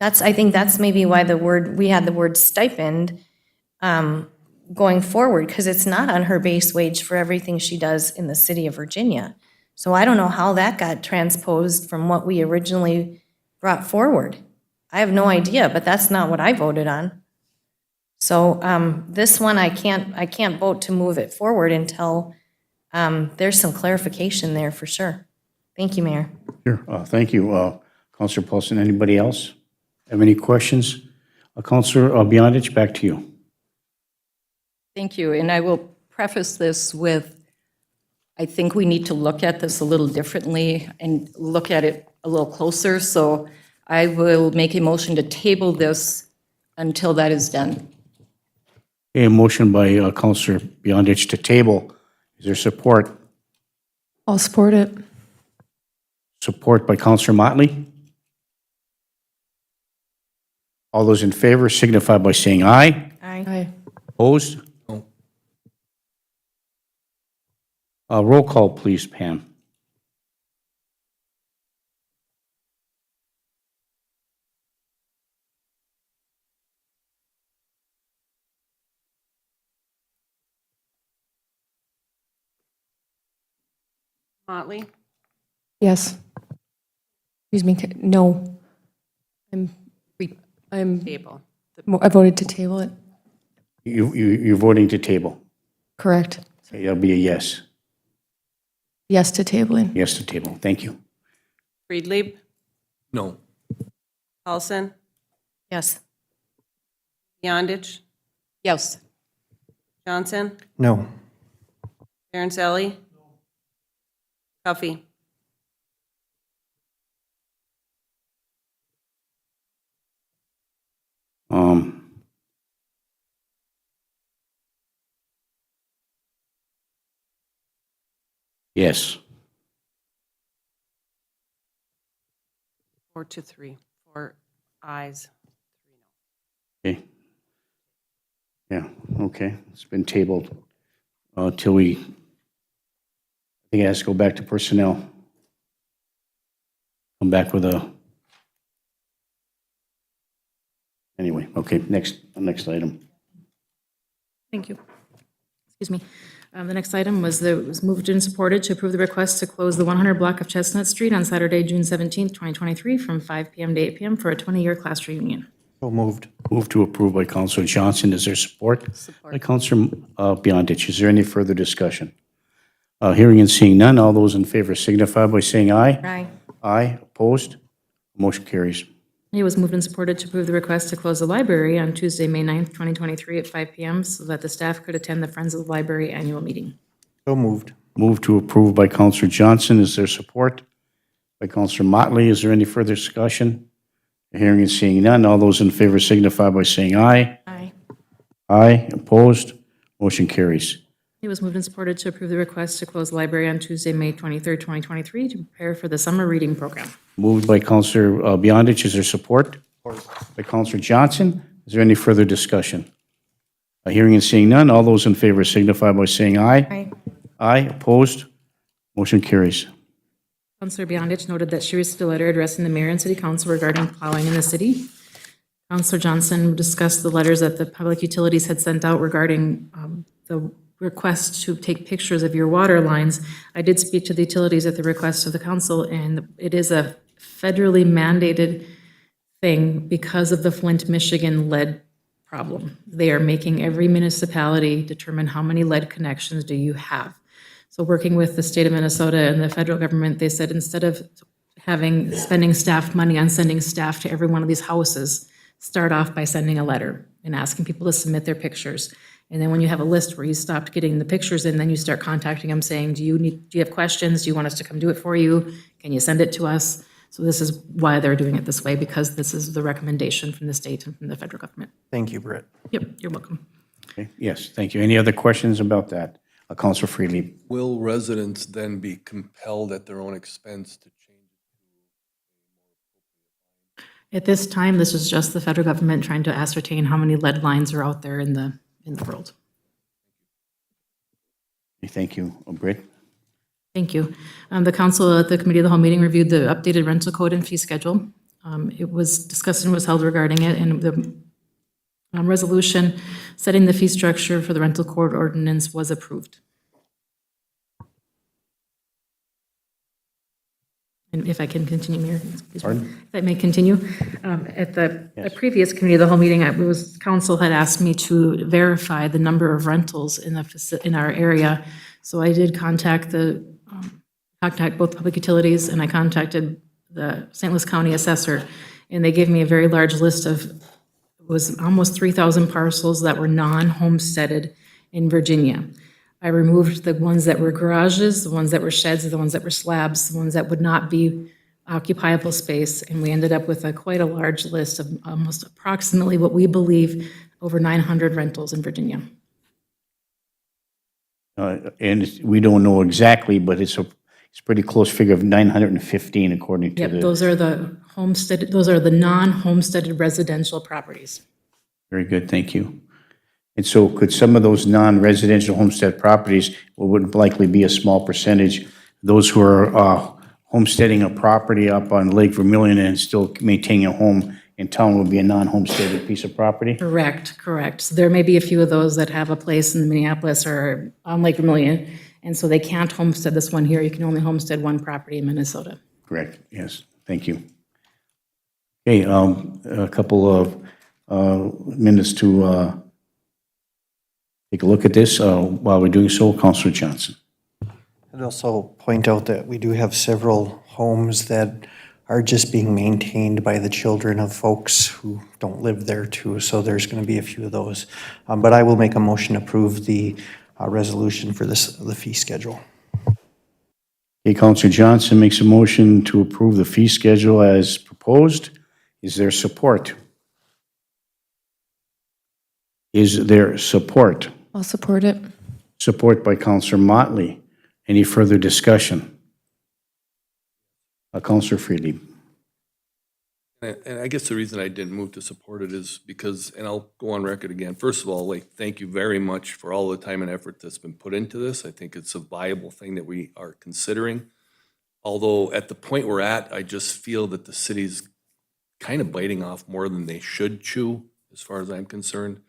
I think that's maybe why we had the word stipend going forward, because it's not on her base wage for everything she does in the city of Virginia. So I don't know how that got transposed from what we originally brought forward. I have no idea, but that's not what I voted on. So this one, I can't vote to move it forward until there's some clarification there for sure. Thank you, Mayor. Sure. Thank you, Counselor Paulson. Anybody else have any questions? Counselor Beyondich, back to you. Thank you, and I will preface this with, I think we need to look at this a little differently and look at it a little closer, so I will make a motion to table this until that is done. A motion by Counselor Beyondich to table. Is there support? I'll support it. Support by Counselor Motley. All those in favor signify by saying aye. Aye. Opposed? Roll call, please, Pam. Motley, Yes. Excuse me, no. I'm, table. I voted to table it. You're voting to table. Correct. Okay, that'll be a yes. Yes to tabling. Yes to table. Thank you. Friedlieb, No. Paulson, Yes. Beyondich, Yes. Johnson, No. Aaron Sally, Duffy, Um, yes. 4-3, 4 ayes. Okay. Yeah, okay. It's been tabled till we, I think it has to go back to personnel. Come back with a, anyway, okay, next item. Thank you. Excuse me. The next item was moved and supported to approve the request to close the 100 block of Chestnut Street on Saturday, June 17th, 2023, from 5 p.m. to 8 p.m. for a 20-year class reunion. So moved. Move to approve by Counselor Johnson. Is there support? By Counselor Beyondich. Is there any further discussion? Hearing and seeing none, all those in favor signify by saying aye. Aye. Aye, opposed? Motion carries. It was moved and supported to approve the request to close the library on Tuesday, May 9th, 2023, at 5 p.m. so that the staff could attend the Friends of the Library annual meeting. So moved. Move to approve by Counselor Johnson. Is there support? By Counselor Motley. Is there any further discussion? Hearing and seeing none, all those in favor signify by saying aye. Aye. Aye, opposed? Motion carries. It was moved and supported to approve the request to close the library on Tuesday, May 23rd, 2023, to prepare for the summer reading program. Moved by Counselor Beyondich. Is there support? By Counselor Johnson. Is there any further discussion? Hearing and seeing none, all those in favor signify by saying aye. Aye. Aye, opposed? Motion carries. Councilor Beyondich noted that she received a letter addressing the mayor and city council regarding plowing in the city. Councilor Johnson discussed the letters that the public utilities had sent out regarding the request to take pictures of your water lines. I did speak to the utilities at the request of the council, and it is a federally mandated thing because of the Flint, Michigan lead problem. They are making every municipality determine how many lead connections do you have. So working with the state of Minnesota and the federal government, they said instead of spending staff money on sending staff to every one of these houses, start off by sending a letter and asking people to submit their pictures. And then when you have a list where you stopped getting the pictures in, then you start contacting them saying, do you have questions? Do you want us to come do it for you? Can you send it to us? So this is why they're doing it this way, because this is the recommendation from the state and from the federal government. Thank you, Brett. Yep, you're welcome. Okay, yes, thank you. Any other questions about that? Counselor Freely. Will residents then be compelled at their own expense to change? At this time, this is just the federal government trying to ascertain how many lead lines are out there in the world. Thank you. Britt? Thank you. The council at the committee of the whole meeting reviewed the updated rental code and fee schedule. It was discussed and was held regarding it, and the resolution setting the fee structure for the rental code ordinance was approved. And if I can continue, Mayor, excuse me. If I may continue. At the previous committee of the whole meeting, council had asked me to verify the number of rentals in our area. So I did contact both public utilities, and I contacted the St. Louis County assessor, and they gave me a very large list of, it was almost 3,000 parcels that were non-homesteaded in Virginia. I removed the ones that were garages, the ones that were sheds, the ones that were slabs, the ones that would not be occupiable space, and we ended up with quite a large list of almost approximately what we believe over 900 rentals in Virginia. And we don't know exactly, but it's a pretty close figure of 915 according to Yep, the. those are the non-homesteaded residential properties. Very good, thank you. And so could some of those non-residential homestead properties, what would likely be a small percentage, those who are homesteading a property up on Lake Vermilion and still maintaining a home in town would be a non-homesteaded piece of property? Correct. So there may be a few of those that have a place in Minneapolis or on Lake Vermilion, And so they can't homestead this one here. You can only homestead one property in Minnesota. Correct, yes, thank you. Okay, a couple of minutes to take a look at this. While we're doing so, Counselor Johnson. I'd also point out that we do have several homes that are just being maintained by the children of folks who don't live there too, so there's going to be a few of those. But I will make a motion to approve the resolution for the fee schedule. Okay, Counselor Johnson makes a motion to approve the fee schedule as proposed. Is there support? Is there support? I'll support it. Support by Counselor Motley. Any further discussion? Counselor Freely. And I guess the reason I didn't move to support it is because, and I'll go on record again, first of all, like, thank you very much for all the time and effort that's been put into this. I think it's a viable thing that we are considering. Although at the point we're at, I just feel that the city's kind of biting off more than they should chew, as far as I'm concerned.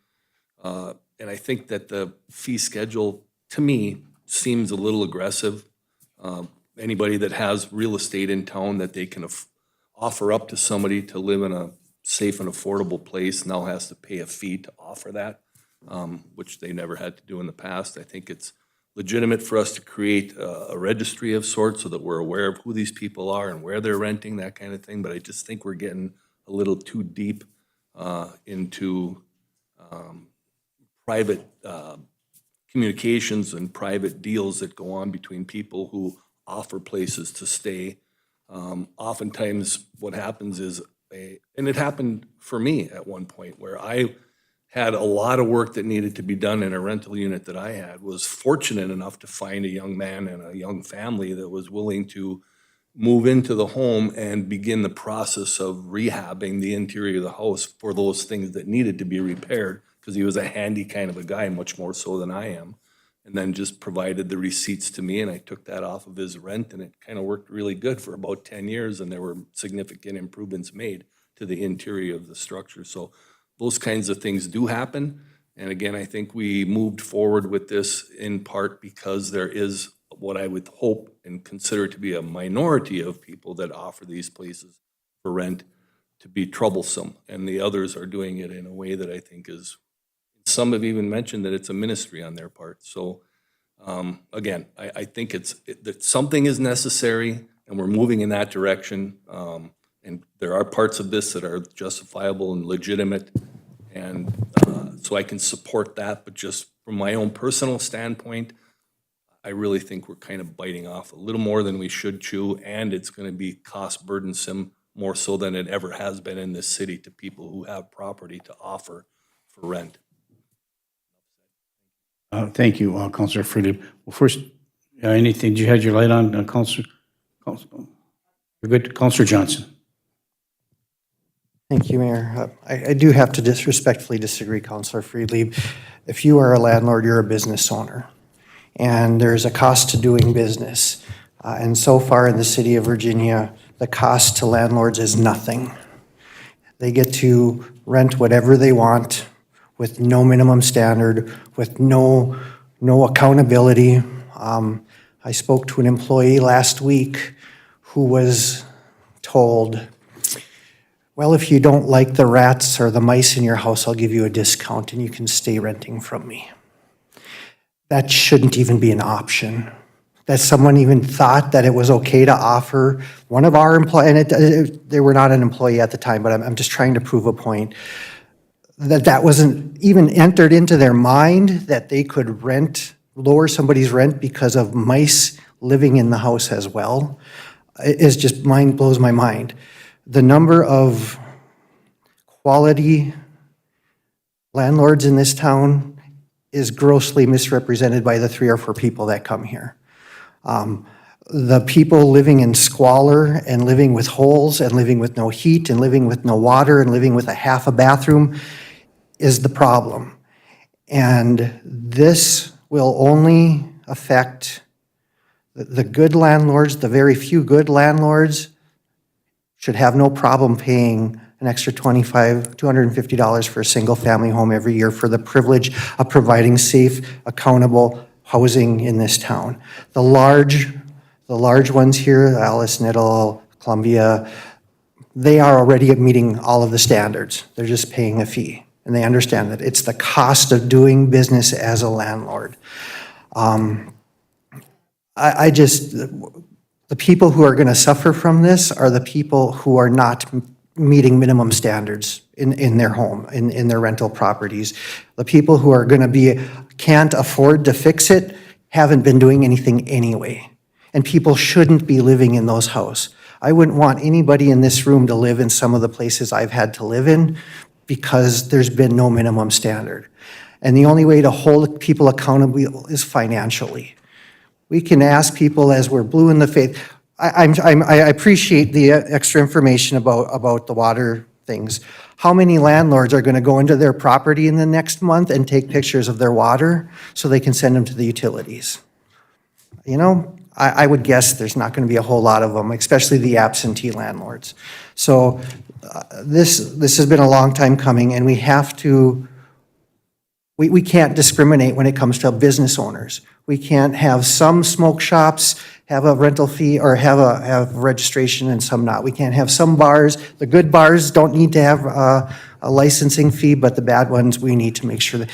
And I think that the fee schedule, to me, seems a little aggressive. Anybody that has real estate in town that they can offer up to somebody to live in a safe and affordable place now has to pay a fee to offer that, which they never had to do in the past. I think it's legitimate for us to create a registry of sorts so that we're aware of who these people are and where they're renting, that kind of thing. But I just think we're getting a little too deep into private communications and private deals that go on between people who offer places to stay. Oftentimes what happens is, and it happened for me at one point where I had a lot of work that needed to be done in a rental unit that I had, was fortunate enough to find a young man and a young family that was willing to move into the home and begin the process of rehabbing the interior of the house for those things that needed to be repaired, because he was a handy kind of a guy, much more so than I am. And then just provided the receipts to me, and I took that off of his rent, and it kind of worked really good for about 10 years, and there were significant improvements made to the interior of the structure. So those kinds of things do happen. And again, I think we moved forward with this in part because there is what I would hope and consider to be a minority of people that offer these places for rent to be troublesome. And the others are doing it in a way that I think is, some have even mentioned that it's a ministry on their part. So again, I think that something is necessary and we're moving in that direction. And there are parts of this that are justifiable and legitimate. And so I can support that, but just from my own personal standpoint, I really think we're kind of biting off a little more than we should chew, and it's going to be cost burdensome more so than it ever has been in this city to people who have property to offer for rent. Thank you, Counselor Freely. Well, first, anything, did you have your light on, Counselor? You're good, Counselor Johnson. Thank you, Mayor. I do have to disrespectfully disagree, Councilor Freely. If you are a landlord, you're a business owner, and there's a cost to doing business. And so far in the city of Virginia, the cost to landlords is nothing. They get to rent whatever they want with no minimum standard, with no accountability. I spoke to an employee last week who was told, well, if you don't like the rats or the mice in your house, I'll give you a discount and you can stay renting from me. That shouldn't even be an option. That someone even thought that it was okay to offer one of our employees, and they were not an employee at the time, but I'm just trying to prove a point, that wasn't even entered into their mind that they could lower somebody's rent because of mice living in the house as well. It is just blows my mind. The number of quality landlords in this town is grossly misrepresented by the 3 or 4 people that come here. The people living in squalor and living with holes and living with no heat and living with no water and living with a half a bathroom is the problem. And this will only affect the good landlords. The very few good landlords should have no problem paying an extra $250 for a single family home every year for the privilege of providing safe, accountable housing in this town. The large ones here, Alice, Niddle, Columbia, they are already meeting all of the standards. They're just paying a fee. And they understand that it's the cost of doing business as a landlord. The people who are going to suffer from this are the people who are not meeting minimum standards in their home, in their rental properties. The people who are going to can't afford to fix it haven't been doing anything anyway. And people shouldn't be living in those houses. I wouldn't want anybody in this room to live in some of the places I've had to live in because there's been no minimum standard. And the only way to hold people accountable is financially. We can ask people as we're blue in the face. I appreciate the extra information about the water things. How many landlords are going to go into their property in the next month and take pictures of their water so they can send them to the utilities? You know, I would guess there's not going to be a whole lot of them, especially the absentee landlords. So this has been a long time coming, and we have to, we can't discriminate when it comes to business owners. We can't have some smoke shops have a rental fee or have registration and some not. We can't have some bars. The good bars don't need to have a licensing fee, but the bad ones, we need to make sure that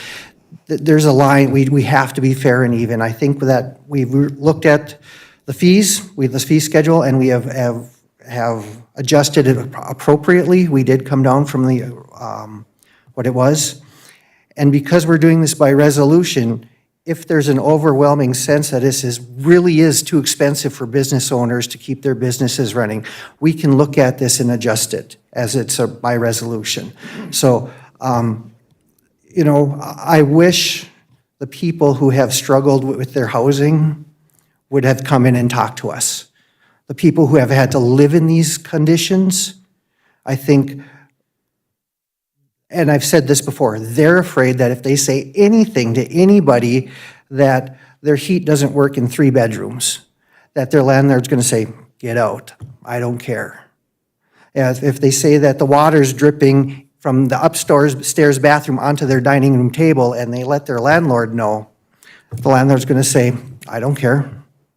there's a line. We have to be fair and even. I think that we've looked at the fees, the fee schedule, and we have adjusted it appropriately. We did come down from the what it was. And because we're doing this by resolution, if there's an overwhelming sense that this really is too expensive for business owners to keep their businesses running, we can look at this and adjust it as it's by resolution. So, you know, I wish the people who have struggled with their housing would have come in and talked to us. The people who have had to live in these conditions, I think, and I've said this before, they're afraid that if they say anything to anybody that their heat doesn't work in 3 bedrooms, that their landlord's going to say, get out, I don't care. If they say that the water's dripping from the upstairs bathroom onto their dining room table and they let their landlord know, the landlord's going to say, I don't care,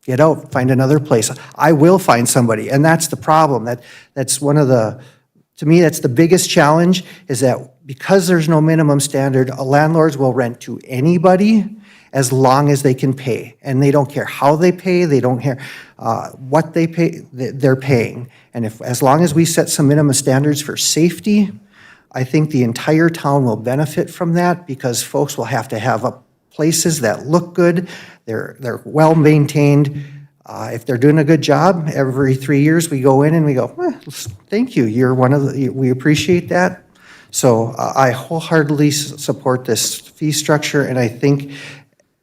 get out, find another place. I will find somebody, and that's the problem. That's one of the, to me, that's the biggest challenge, is that because there's no minimum standard, landlords will rent to anybody as long as they can pay. And they don't care how they pay, they don't care what they pay, they're paying. And as long as we set some minimum standards for safety, I think the entire town will benefit from that, because folks will have to have places that look good, they're well maintained. If they're doing a good job, every 3 years we go in and we go, thank you, you're one of the, we appreciate that. So I wholeheartedly support this fee structure, and I think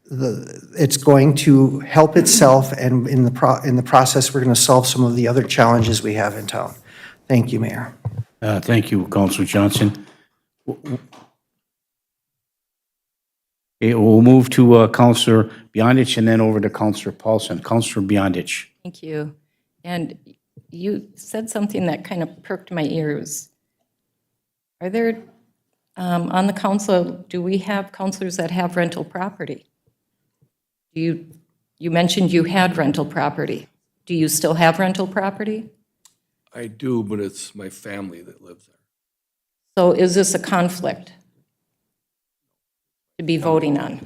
it's going to help itself, and in the process, we're going to solve some of the other challenges we have in town. Thank you, Mayor. Thank you, Councilor Johnson. Okay, we'll move to Councilor Beyondich and then over to Councilor Paulson. Councilor Beyondich. Thank you. And you said something that kind of perked my ears. Are there, on the council, do we have councilors that have rental property? You mentioned you had rental property. Do you still have rental property? I do, but it's my family that lives there. So is this a conflict to be voting on?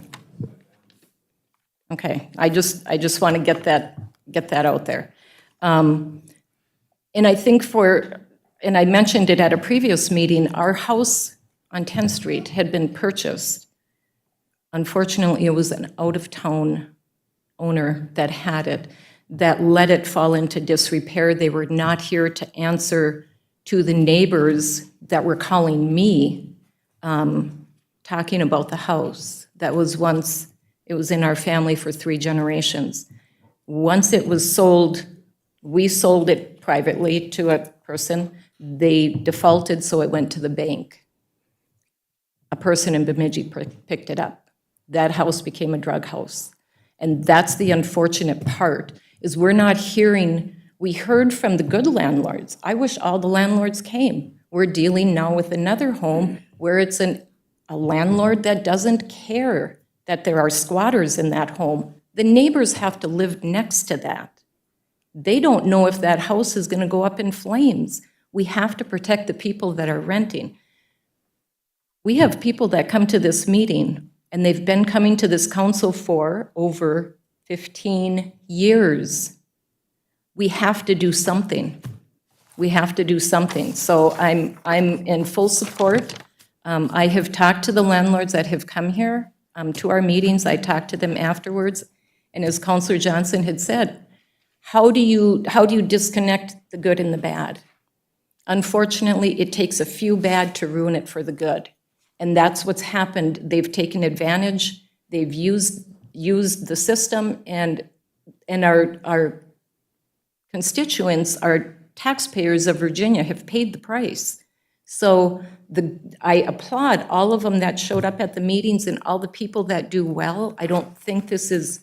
Okay, I just want to get that out there. And I think and I mentioned it at a previous meeting, our house on 10th Street had been purchased. Unfortunately, it was an out-of-town owner that had it, that let it fall into disrepair. They were not here to answer to the neighbors that were calling me, talking about the house. That was once, it was in our family for 3 generations. Once it was sold, we sold it privately to a person. They defaulted, so it went to the bank. A person in Bemidji picked it up. That house became a drug house. And that's the unfortunate part, is we're not hearing, we heard from the good landlords. I wish all the landlords came. We're dealing now with another home where it's a landlord that doesn't care that there are squatters in that home. The neighbors have to live next to that. They don't know if that house is going to go up in flames. We have to protect the people that are renting. We have people that come to this meeting, and they've been coming to this council for over 15 years. We have to do something. We have to do something. So I'm in full support. I have talked to the landlords that have come here to our meetings. I talked to them afterwards. And as Councilor Johnson had said, how do you disconnect the good and the bad? Unfortunately, it takes a few bad to ruin it for the good. And that's what's happened. They've taken advantage. They've used the system, and our constituents, our taxpayers of Virginia have paid the price. So I applaud all of them that showed up at the meetings and all the people that do well. I don't think this is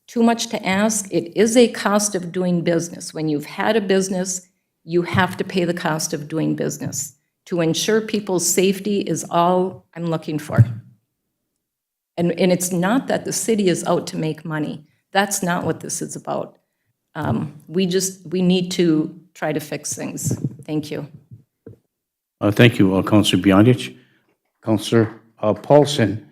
too much to ask. It is a cost of doing business. When you've had a business, you have to pay the cost of doing business. To ensure people's safety is all I'm looking for. And it's not that the city is out to make money. That's not what this is about. We need to try to fix things. Thank you. Thank you, Councilor Beyondich. Councilor Paulson.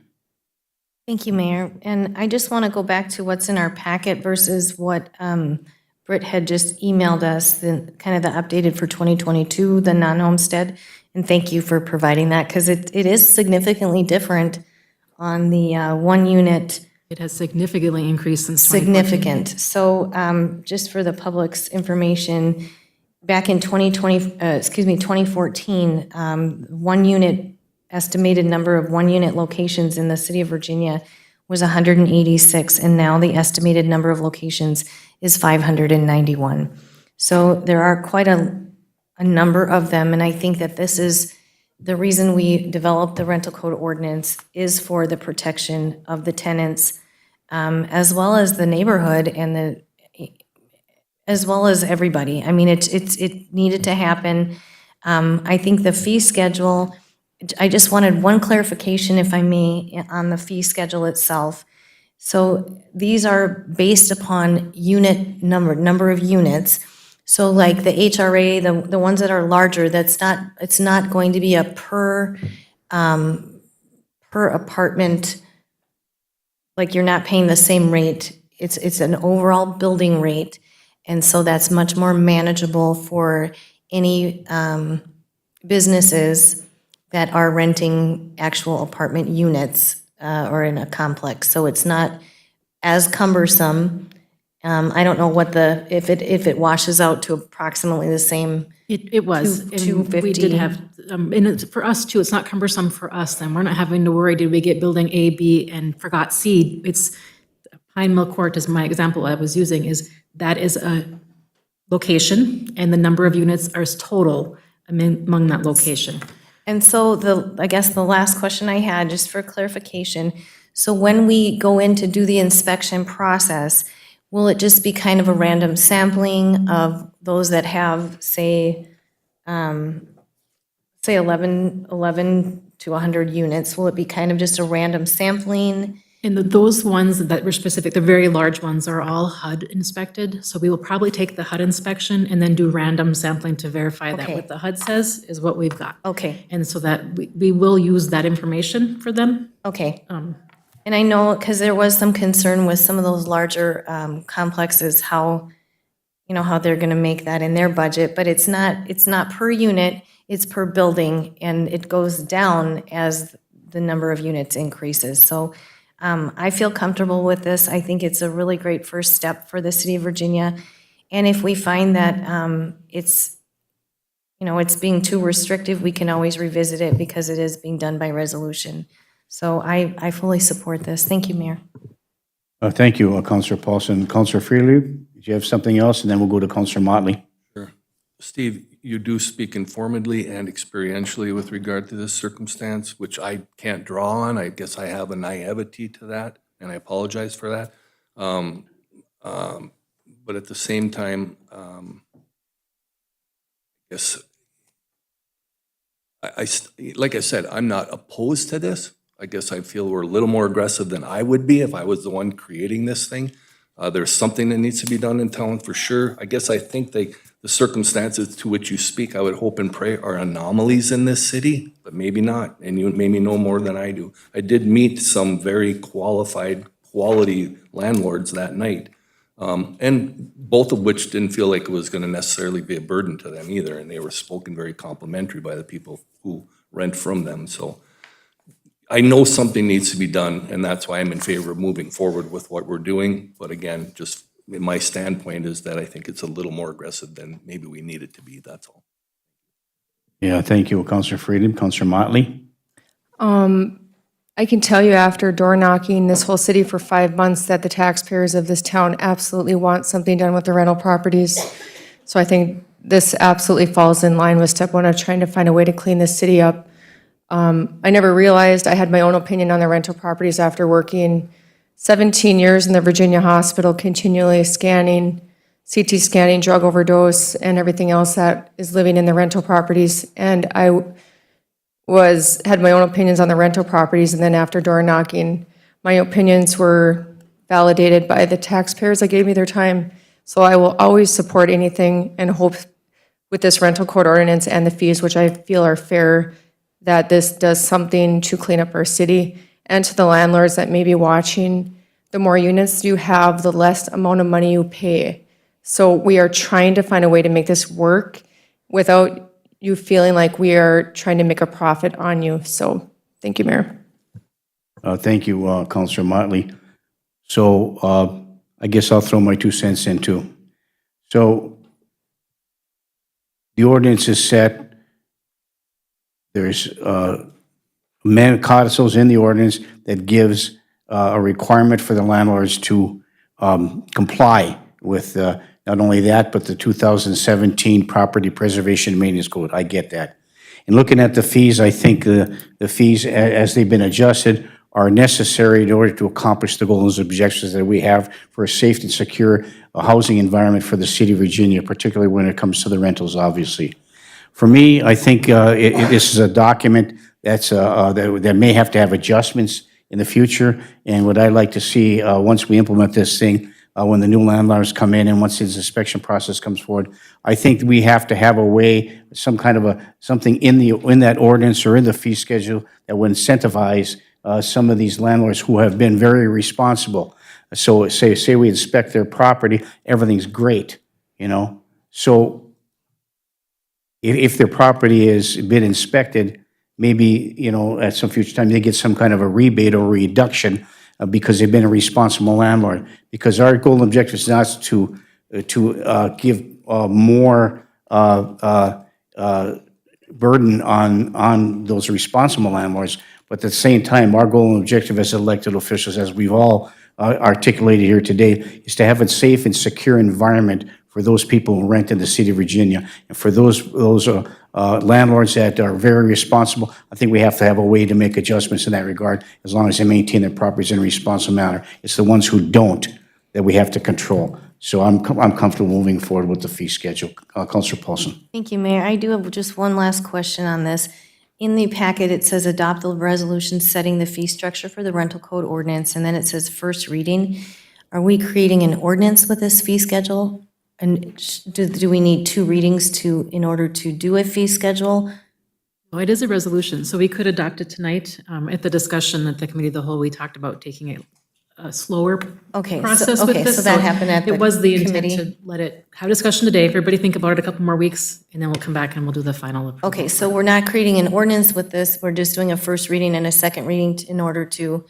Thank you, Mayor. And I just want to go back to what's in our packet versus what Britt had just emailed us, kind of the updated for 2022, the non-homestead. And thank you for providing that, because it is significantly different on the one unit. It has significantly increased since 2014. Significant. So just for the public's information, back in 2014, one unit, estimated number of one unit locations in the city of Virginia was 186, and now the estimated number of locations is 591. So there are quite a number of them, and I think that this is the reason we developed the rental code ordinance is for the protection of the tenants, as well as the neighborhood and as well as everybody. I mean, it needed to happen. I think the fee schedule, I just wanted one clarification, if I may, on the fee schedule itself. So these are based upon unit number of units. So like the HRA, the ones that are larger, it's not going to be a per apartment, like you're not paying the same rate. It's an overall building rate. And so that's much more manageable for any businesses that are renting actual apartment units or in a complex. So it's not as cumbersome. I don't know what if it washes out to approximately the same. It was. And we 250. did have, for us too, it's not cumbersome for us then. We're not having to worry, did we get building A, B, and forgot C? It's Pine Mill Court is my example I was using, is that is a location, and the number of units are total among that location. And so I guess the last question I had, just for clarification, so when we go in to do the inspection process, will it just be kind of a random sampling of those that have, say 11 to 100 units? Will it be kind of just a random sampling? And those ones that were specific, the very large ones, are all HUD inspected. So we will probably take the HUD inspection and then do random sampling to verify that Okay. what the HUD says is what we've got. Okay, And so that we will use that information for them. okay. And I know, because there was some concern with some of those larger complexes, how they're going to make that in their budget, but it's not per unit, it's per building, and it goes down as the number of units increases. So I feel comfortable with this. I think it's a really great first step for the city of Virginia. And if we find that it's being too restrictive, we can always revisit it because it is being done by resolution. So I fully support this. Thank you, Mayor. Thank you, Councilor Paulson. Councilor Freely, do you have something else? And then we'll go to Councilor Motley. Steve, you do speak informedly and experientially with regard to this circumstance, which I can't draw on. I guess I have a naivety to that, and I apologize for that. But at the same time, like I said, I'm not opposed to this. I guess I feel we're a little more aggressive than I would be if I was the one creating this thing. There's something that needs to be done in town for sure. I guess I think the circumstances to which you speak, I would hope and pray are anomalies in this city, but maybe not, and you maybe know more than I do. I did meet some very qualified, quality landlords that night, and both of which didn't feel like it was gonna necessarily be a burden to them either, and they were spoken very complimentary by the people who rent from them, so I know something needs to be done, and that's why I'm in favor of moving forward with what we're doing. But again, just my standpoint is that I think it's a little more aggressive than maybe we need it to be, that's all. Yeah, thank you, Councillor Freedom. Councillor Motley? I can tell you after door knocking this whole city for 5 months that the taxpayers of this town absolutely want something done with the rental properties. So I think this absolutely falls in line with step one of trying to find a way to clean this city up. I never realized I had my own opinion on the rental properties after working 17 years in the Virginia hospital, continually scanning, CT scanning, drug overdose, and everything else that is living in the rental properties. And I had my own opinions on the rental properties, and then after door knocking, my opinions were validated by the taxpayers that gave me their time. So I will always support anything and hope with this rental code ordinance and the fees, which I feel are fair, that this does something to clean up our city. And to the landlords that may be watching, the more units you have, the less amount of money you pay. So we are trying to find a way to make this work without you feeling like we are trying to make a profit on you. So, thank you, Mayor. Thank you, Councillor Motley. So I guess I'll throw my 2 cents in too. So the ordinance is set. There's codicils in the ordinance that gives a requirement for the landlords to comply with not only that, but the 2017 Property Preservation and Maintenance Code. I get that. And looking at the fees, I think the fees, as they've been adjusted, are necessary in order to accomplish the goals and objectives that we have for a safe and secure housing environment for the city of Virginia, particularly when it comes to the rentals, obviously. For me, I think this is a document that may have to have adjustments in the future. And what I'd like to see, once we implement this thing, when the new landlords come in and once this inspection process comes forward, I think we have to have a way, some kind of something in that ordinance or in the fee schedule that would incentivize some of these landlords who have been very responsible. So say we inspect their property, everything's great, So if their property has been inspected, maybe, at some future time, they get some kind of a rebate or reduction because they've been a responsible landlord. Because our goal and objective is not to give more burden on those responsible landlords, but at the same time, our goal and objective as elected officials, as we've all articulated here today, is to have a safe and secure environment for those people who rent in the city of Virginia. And for those landlords that are very responsible, I think we have to have a way to make adjustments in that regard, as long as they maintain their properties in a responsible manner. It's the ones who don't that we have to control. So I'm comfortable moving forward with the fee schedule. Councillor Paulson. Thank you, Mayor. I do have just one last question on this. In the packet, it says adopt the resolution setting the fee structure for the rental code ordinance, and then it says first reading. Are we creating an ordinance with this fee schedule? And do we need 2 readings in order to do a fee schedule? Well, it is a resolution, so we could adopt it tonight. At the discussion at the committee of the whole, we talked about taking a slower process with this. So that happened at the It was the intent committee? to let it have discussion today. Everybody think about it a couple more weeks, and then we'll come back and we'll do the final approval. Okay, so we're not creating an ordinance with this, we're just doing a first reading and a second reading in order to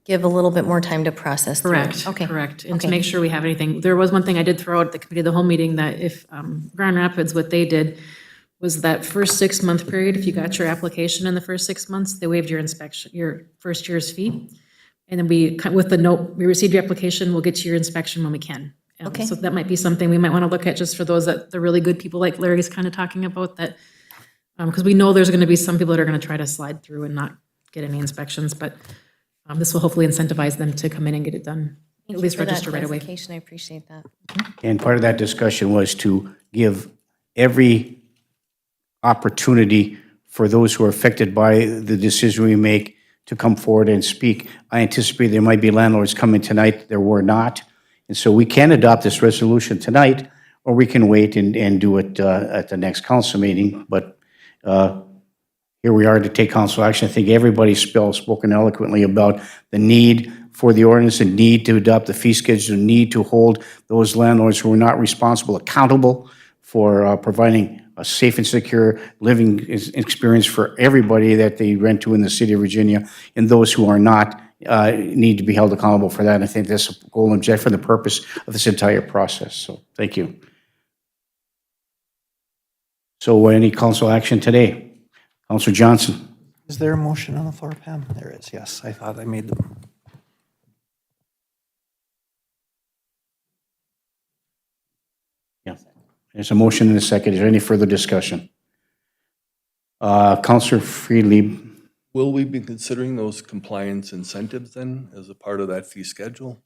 give a little bit more time to process through it. Correct, Okay. correct. And to Okay. make sure we have anything, there was one thing I did throw out at the committee of the whole meeting, that if Grand Rapids, what they did was that first 6-month period, if you got your application in the first 6 months, they waived your inspection, your first year's fee. And then with the note, we received your application, we'll get to your inspection when we can. Okay. So that might be something we might want to look at, just for those that, the really good people like Larry's kind of talking about, that, because we know there's going to be some people that are going to try to slide through and not get any inspections, but this will hopefully incentivize them to come in and get it done, at least register right away. I appreciate that. And part of that discussion was to give every opportunity for those who are affected by the decision we make to come forward and speak. I anticipate there might be landlords coming tonight. There were not. And so we can adopt this resolution tonight, or we can wait and do it at the next council meeting. But here we are to take council action. I think everybody's spoken eloquently about the need for the ordinance, the need to adopt the fee schedule, the need to hold those landlords who are not responsible accountable for providing a safe and secure living experience for everybody that they rent to in the city of Virginia, and those who are not need to be held accountable for that. And I think that's a goal and objective for the purpose of this entire process. So thank you. So any council action today? Councilor Johnson. Is there a motion on the floor, Pam? There is, yes. I thought I made them. Yeah. There's a motion and a second. Is there any further discussion? Councilor Friedlieb. Will we be considering those compliance incentives then as a part of that fee schedule?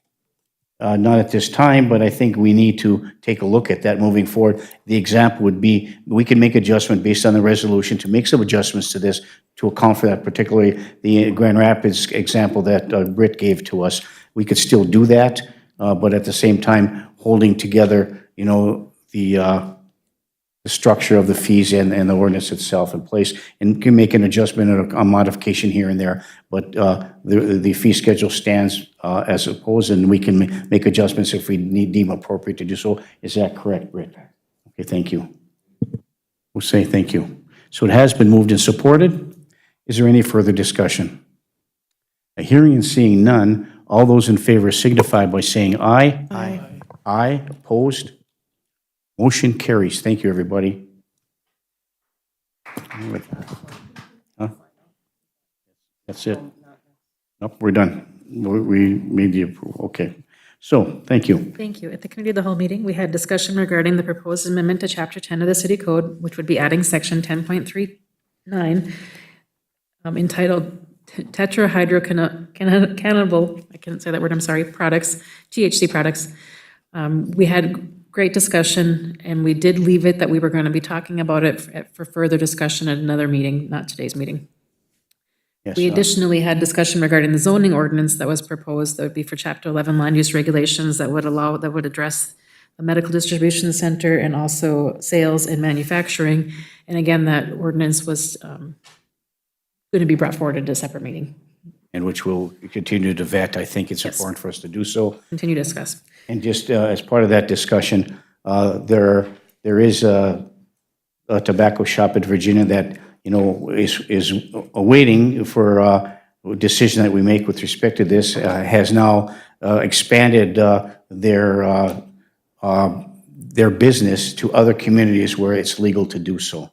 Not at this time, but I think we need to take a look at that moving forward. The example would be, we can make adjustment based on the resolution to make some adjustments to this to account for that, particularly the Grand Rapids example that Britt gave to us. We could still do that, but at the same time, holding together, you know, the structure of the fees and the ordinance itself in place, and can make an adjustment or a modification here and there. But the fee schedule stands as opposed, and we can make adjustments if we deem appropriate to do so. Is that correct, Britt? Okay, thank you. We'll say thank you. So it has been moved and supported. Is there any further discussion? Hearing and seeing none, all those in favor signify by saying aye. Aye. Aye, opposed? Motion carries. Thank you, everybody. Huh? That's it? Nope, we're done. We made the approval. Okay. So, thank you. Thank you. At the Committee of the Whole meeting, we had discussion regarding the proposed amendment to Chapter 10 of the City Code, which would be adding Section 10.39 entitled Tetrahydrocannabinol, I can't say that word, I'm sorry, products, THC products. We had great discussion, and we did leave it that we were going to be talking about it for further discussion at another meeting, not today's meeting. Yes, We additionally had discussion regarding the zoning ordinance that was proposed, that would be for Chapter 11 land use regulations that would address the medical distribution center and also sales and manufacturing. And again, that ordinance was going to be brought forward at a separate meeting. And which we'll continue to vet. I think it's important for us to do so. Continue to discuss. And just as part of that discussion, there is a tobacco shop in Virginia that, you know, is awaiting for a decision that we make with respect to this, has now expanded their business to other communities where it's legal to do so.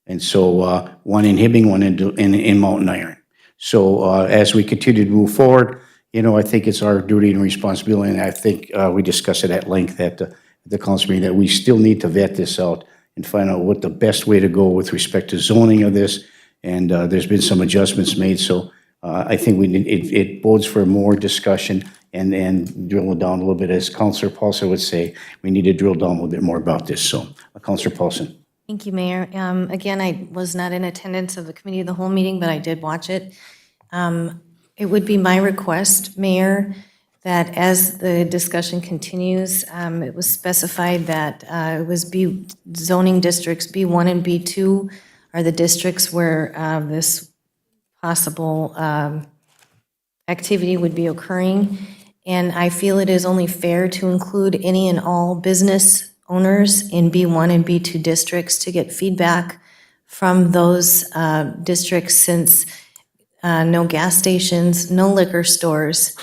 And so one in Hibbing, one in Mountain Iron. So as we continue to move forward, you know, I think it's our duty and responsibility, and I think we discussed it at length at the council meeting, that we still need to vet this out and find out what the best way to go with respect to zoning of this. And there's been some adjustments made, so I think it bodes for more discussion and drill down a little bit. As Councilor Paulson would say, we need to drill down a little bit more about this. So, Councilor Paulson. Thank you, Mayor. Again, I was not in attendance of the Committee of the Whole meeting, but I did watch it. It would be my request, Mayor, that as the discussion continues, it was specified that it was zoning districts B1 and B2 are the districts where this possible activity would be occurring. And I feel it is only fair to include any and all business owners in B1 and B2 districts to get feedback from those districts, since no gas stations, no liquor stores,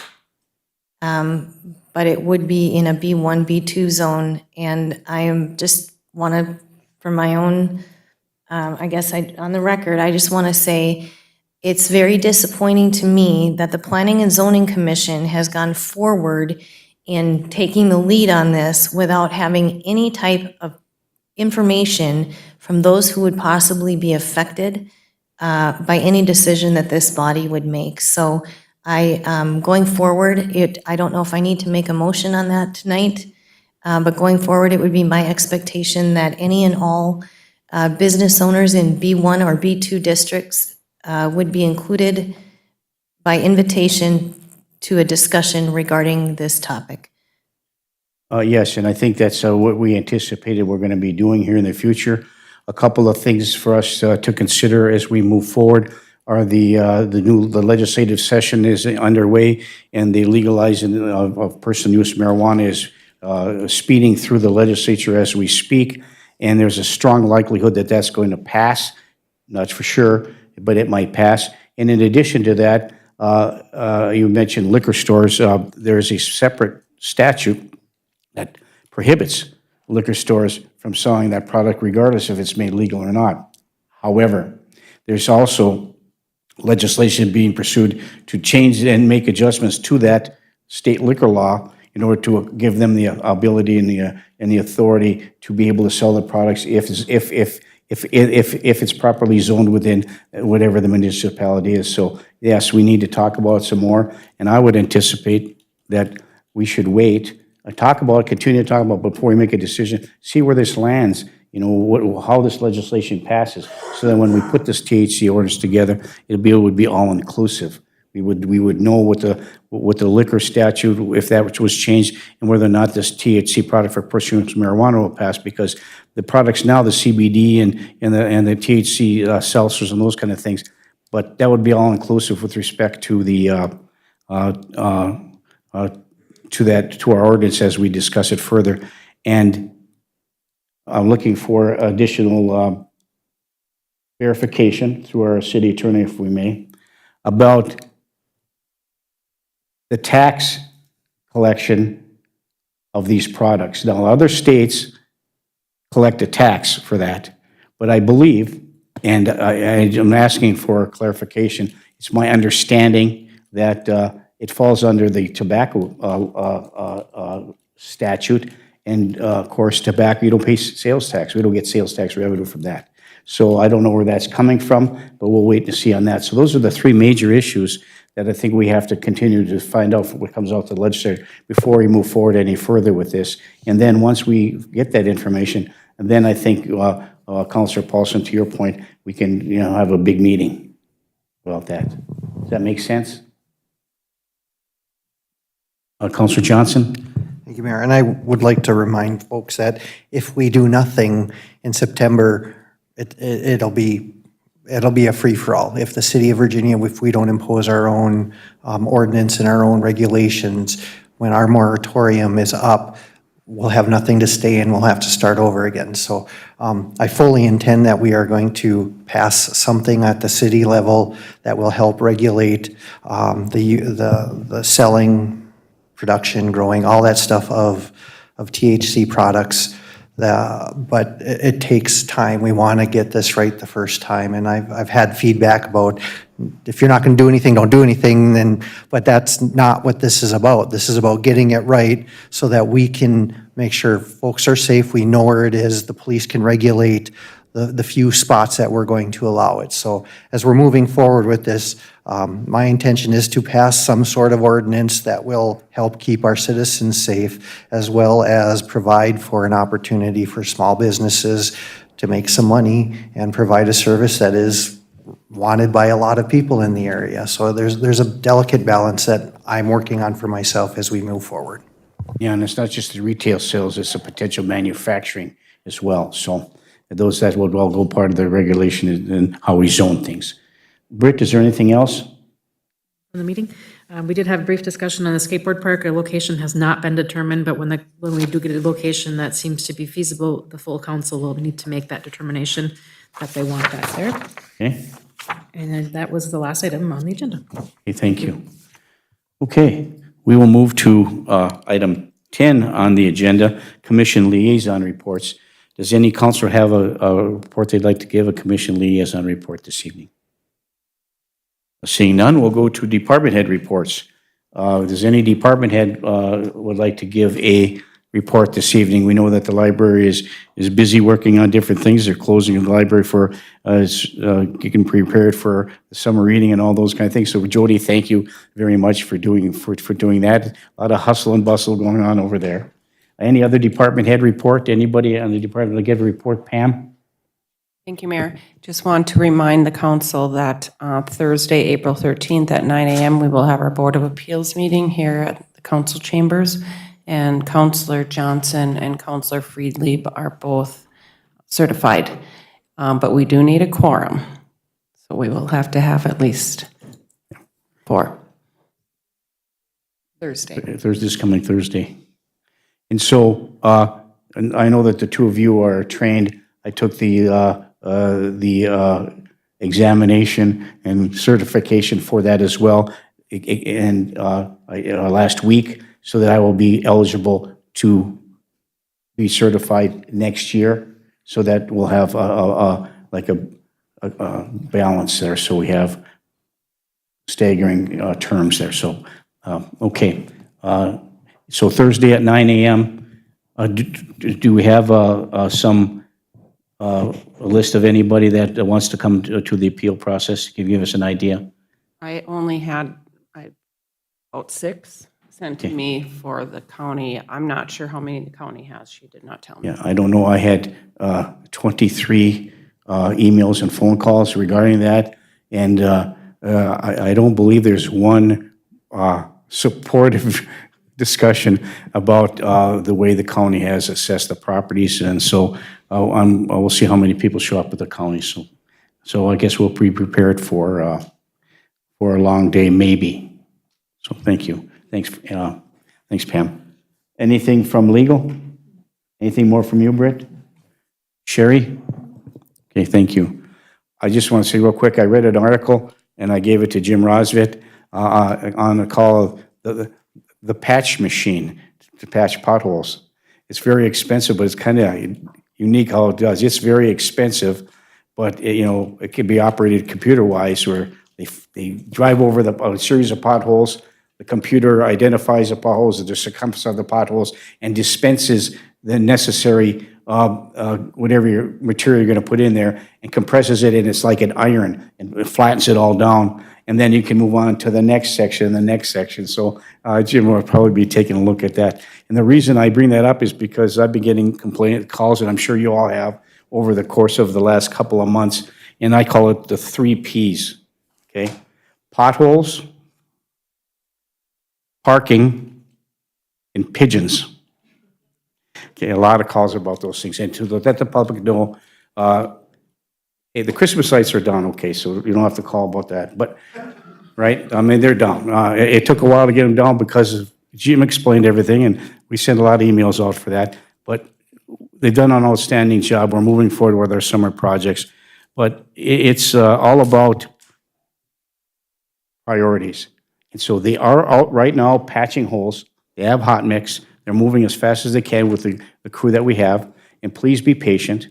but it would be in a B1, B2 zone. And I am just want to, for my own, I guess on the record, I just want to say it's very disappointing to me that the Planning and Zoning Commission has gone forward in taking the lead on this without having any type of information from those who would possibly be affected by any decision that this body would make. So going forward, I don't know if I need to make a motion on that tonight, but going forward, it would be my expectation that any and all business owners in B1 or B2 districts would be included by invitation to a discussion regarding this topic. Yes, and I think that's what we anticipated we're going to be doing here in the future. A couple of things for us to consider as we move forward are the legislative session is underway, and the legalizing of personal use marijuana is speeding through the legislature as we speak, and there's a strong likelihood that that's going to pass. Not for sure, but it might pass. And in addition to that, you mentioned liquor stores. There's a separate statute that prohibits liquor stores from selling that product regardless if it's made legal or not. However, there's also legislation being pursued to change and make adjustments to that state liquor law in order to give them the ability and the authority to be able to sell the products if it's properly zoned within whatever the municipality is. So yes, we need to talk about it some more, and I would anticipate that we should wait, talk about it, continue to talk about it before we make a decision, see where this lands, you know, how this legislation passes, so that when we put this THC ordinance together, it would be all-inclusive. We would know what the liquor statute, if that was changed, and whether or not this THC product for personal use marijuana will pass, because the products now, the CBD and the THC seltzers and those kind of things, but that would be all-inclusive with respect to the to our ordinance as we discuss it further. And I'm looking for additional verification through our city attorney, if we may, about the tax collection of these products. Now, other states collect a tax for that, but I believe, and I'm asking for clarification, it's my understanding that it falls under the tobacco statute, and of course, tobacco, you don't pay sales tax. We don't get sales tax revenue from that. So I don't know where that's coming from, but we'll wait to see on that. So those are the three major issues that I think we have to continue to find out what comes out to the legislature before we move forward any further with this. And then once we get that information, and then I think, Councilor Paulson, to your point, we can, you know, have a big meeting about that. Does that make sense? Councilor Johnson? Thank you, Mayor. And I would like to remind folks that if we do nothing in September, it'll be a free-for-all. If the city of Virginia, if we don't impose our own ordinance and our own regulations, when our moratorium is up, we'll have nothing to stay in. We'll have to start over again. So I fully intend that we are going to pass something at the city level that will help regulate the selling, production, growing, all that stuff of THC products. But it takes time. We want to get this right the first time. And I've had feedback about, if you're not going to do anything, don't do anything. But that's not what this is about. This is about getting it right so that we can make sure folks are safe. We know where it is. The police can regulate the few spots that we're going to allow it. So as we're moving forward with this, my intention is to pass some sort of ordinance that will help keep our citizens safe, as well as provide for an opportunity for small businesses to make some money and provide a service that is wanted by a lot of people in the area. So there's a delicate balance that I'm working on for myself as we move forward. Yeah, and it's not just the retail sales, it's the potential manufacturing as well. So those that would all go part of the regulation and how we zone things. Britt, is there anything else? In the meeting, we did have a brief discussion on the skateboard park. A location has not been determined, but when we do get a location that seems to be feasible, the full council will need to make that determination that they want that there. Okay. And then that was the last item on the agenda. Okay, thank you. Okay, we will move to item 10 on the agenda, Commission Liaison Reports. Does any councilor have a report they'd like to give, a Commission Liaison report this evening? Seeing none, we'll go to department head reports. Does any department head would like to give a report this evening? We know that the library is busy working on different things. They're closing the library for getting prepared for the summer reading and all those kind of things. So Jody, thank you very much for doing that. A lot of hustle and bustle going on over there. Any other department head report? Anybody on the department will give a report? Pam? Thank you, Mayor. Just want to remind the council that Thursday, April 13th at 9 a.m., we will have our Board of Appeals meeting here at the council chambers, and Councilor Johnson and Councilor Friedlieb are both certified, but we do need a quorum, so we will have to have at least 4. Thursday. Thursday's coming Thursday. And so, and I know that the two of you are trained. I took the examination and certification for that as well, and last week, so that I will be eligible to be certified next year. So that we'll have a balance there. So we have staggering terms there. So, okay. So Thursday at 9 a.m. Do we have a list of anybody that wants to come to the appeal process? Can you give us an idea? I only had about 6 sent to me for the county. I'm not sure how many the county has. She did not tell me. Yeah, I don't know. I had 23 emails and phone calls regarding that, and I don't believe there's one supportive discussion about the way the county has assessed the properties, and so we'll see how many people show up at the county. So I guess we'll be prepared for a long day, maybe. So thank you. Thanks, Pam. Anything from legal? Anything more from you, Britt? Sherry? Okay, thank you. I just want to say real quick, I read an article, and I gave it to Jim Rosvit on the call of the patch machine to patch potholes. It's very expensive, but it's kind of unique how it does. It's very expensive, but it can be operated computer-wise, where they drive over a series of potholes. The computer identifies the potholes, the circumference of the potholes, and dispenses the necessary whatever material you're going to put in there, and compresses it, and it's like an iron, and it flattens it all down. And then you can move on to the next section and the next section. So Jim will probably be taking a look at that. And the reason I bring that up is because I've been getting calls, and I'm sure you all have, over the course of the last couple of months, and I call it the 3 Ps, okay? Potholes, parking, and pigeons. Okay, a lot of calls about those things. And to let the public know, hey, the Christmas lights are down, okay, so you don't have to call about that. But, right, I mean, they're down. It took a while to get them down because Jim explained everything, and we sent a lot of emails out for that. But they've done an outstanding job. We're moving forward with our summer projects. But it's all about priorities. And so they are out right now patching holes. They have hot mix. They're moving as fast as they can with the crew that we have. And please be patient,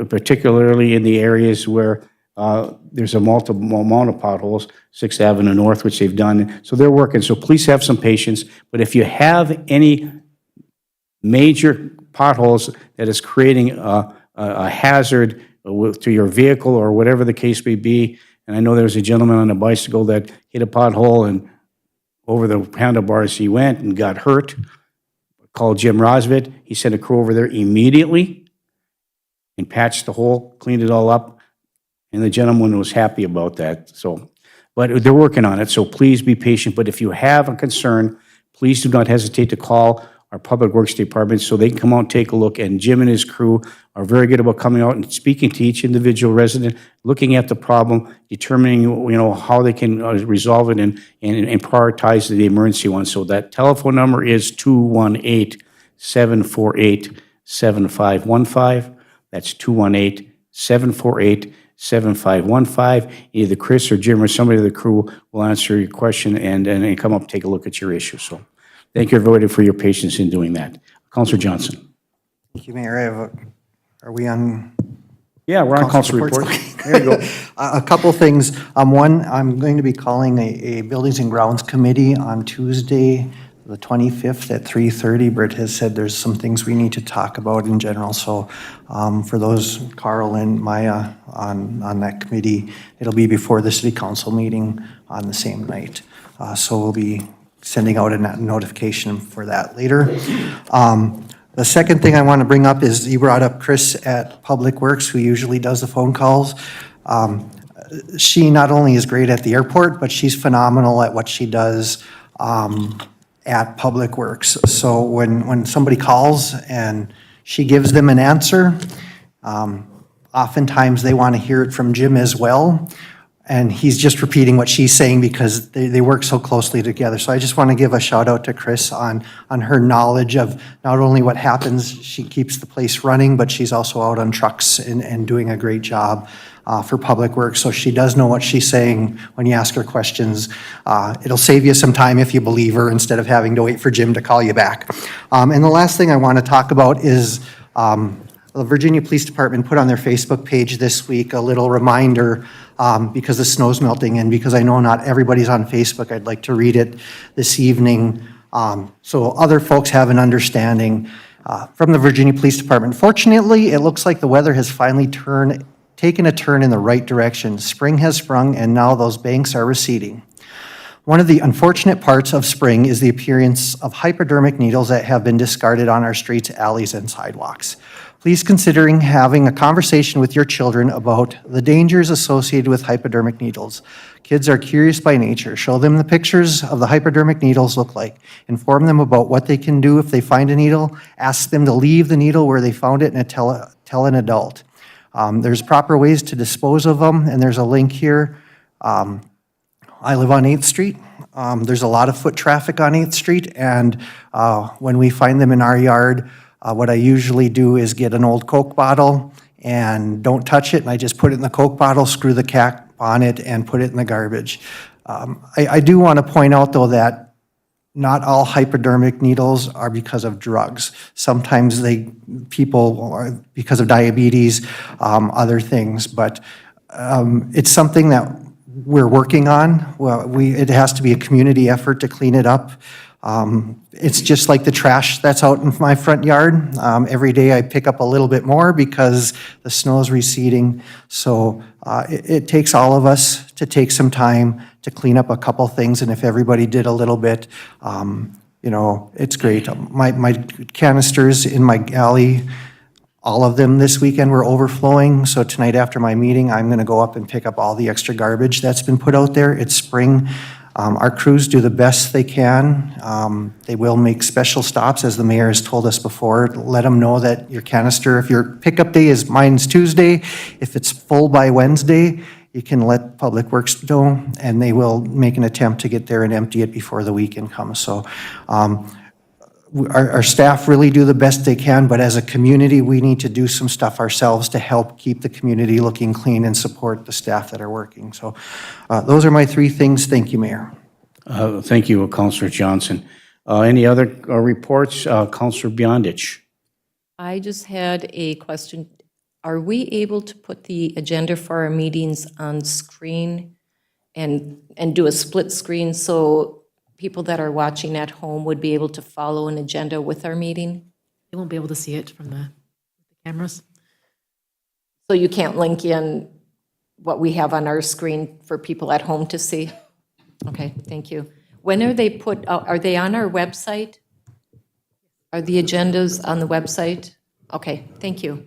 particularly in the areas where there's a multiple amount of potholes, 6th Avenue North, which they've done. So they're working. So please have some patience. But if you have any major potholes that is creating a hazard to your vehicle or whatever the case may be, and I know there was a gentleman on a bicycle that hit a pothole, and over the handlebars he went and got hurt. Called Jim Rosvit. He sent a crew over there immediately and patched the hole, cleaned it all up, and the gentleman was happy about that. So, but they're working on it, so please be patient. But if you have a concern, please do not hesitate to call our Public Works Department so they can come out and take a look. And Jim and his crew are very good about coming out and speaking to each individual resident, looking at the problem, determining how they can resolve it and prioritize the emergency ones. So that telephone number is 218-748-7515. That's 218-748-7515. Either Chris or Jim or somebody of the crew will answer your question and come up and take a look at your issue. So thank you, everybody, for your patience in doing that. Councilor Johnson. Thank you, Mayor. Are we on? Yeah, we're on council reports? reports. There you go. A couple things. One, I'm going to be calling a Buildings and Grounds Committee on Tuesday, the 25th at 3:30. Britt has said there's some things we need to talk about in general. So for those, Carl and Maya on that committee, it'll be before the city council meeting on the same night. So we'll be sending out a notification for that later. The second thing I want to bring up is you brought up Chris at Public Works, who usually does the phone calls. She not only is great at the airport, but she's phenomenal at what she does at Public Works. So when somebody calls and she gives them an answer, oftentimes they want to hear it from Jim as well. And he's just repeating what she's saying because they work so closely together. So I just want to give a shout out to Chris on her knowledge of not only what happens, she keeps the place running, but she's also out on trucks and doing a great job for Public Works. So she does know what she's saying when you ask her questions. It'll save you some time if you believe her instead of having to wait for Jim to call you back. And the last thing I want to talk about is the Virginia Police Department put on their Facebook page this week a little reminder because the snow's melting, and because I know not everybody's on Facebook, I'd like to read it this evening so other folks have an understanding. From the Virginia Police Department, fortunately, it looks like the weather has finally taken a turn in the right direction. Spring has sprung, and now those banks are receding. One of the unfortunate parts of spring is the appearance of hypodermic needles that have been discarded on our streets, alleys, and sidewalks. Please consider having a conversation with your children about the dangers associated with hypodermic needles. Kids are curious by nature. Show them the pictures of the hypodermic needles look like. Inform them about what they can do if they find a needle. Ask them to leave the needle where they found it and tell an adult. There's proper ways to dispose of them, and there's a link here. I live on 8th Street. There's a lot of foot traffic on 8th Street, and when we find them in our yard, what I usually do is get an old Coke bottle and don't touch it, and I just put it in the Coke bottle, screw the cap on it, and put it in the garbage. I do want to point out, though, that not all hypodermic needles are because of drugs. Sometimes people are because of diabetes, other things, but it's something that we're working on. Well, it has to be a community effort to clean it up. It's just like the trash that's out in my front yard. Every day I pick up a little bit more because the snow is receding. So it takes all of us to take some time to clean up a couple things, and if everybody did a little bit, it's great. My canisters in my alley, all of them this weekend were overflowing, so tonight after my meeting, I'm gonna go up and pick up all the extra garbage that's been put out there. It's spring. Our crews do the best they can. They will make special stops, as the mayor has told us before. Let them know that your canister, if your pickup day is, mine's Tuesday, if it's full by Wednesday, you can let Public Works know, and they will make an attempt to get there and empty it before the weekend comes. So our staff really do the best they can, but as a community, we need to do some stuff ourselves to help keep the community looking clean and support the staff that are working. So those are my three things. Thank you, Mayor. Thank you, Councilor Johnson. Any other reports? Councilor Beyondich. I just had a question. Are we able to put the agenda for our meetings on screen and do a split screen so people that are watching at home would be able to follow an agenda with our meeting? They won't be able to see it from the cameras. So you can't link in what we have on our screen for people at home to see? Okay, thank you. When are they put, are they on our website? Are the agendas on the website? Okay, thank you.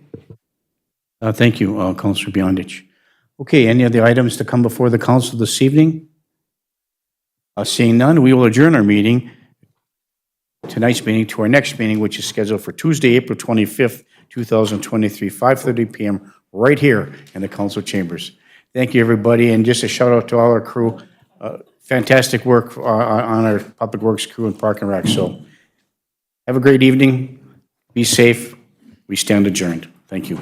Thank you, Councilor Beyondich. Okay, any other items to come before the council this evening? Seeing none, we will adjourn our meeting, tonight's meeting, to our next meeting, which is scheduled for Tuesday, April 25th, 2023, 5:30 p.m., right here in the council chambers. Thank you, everybody, and just a shout out to all our crew. Fantastic work on our Public Works crew and Park and Rec. So have a great evening. Be safe. We stand adjourned. Thank you.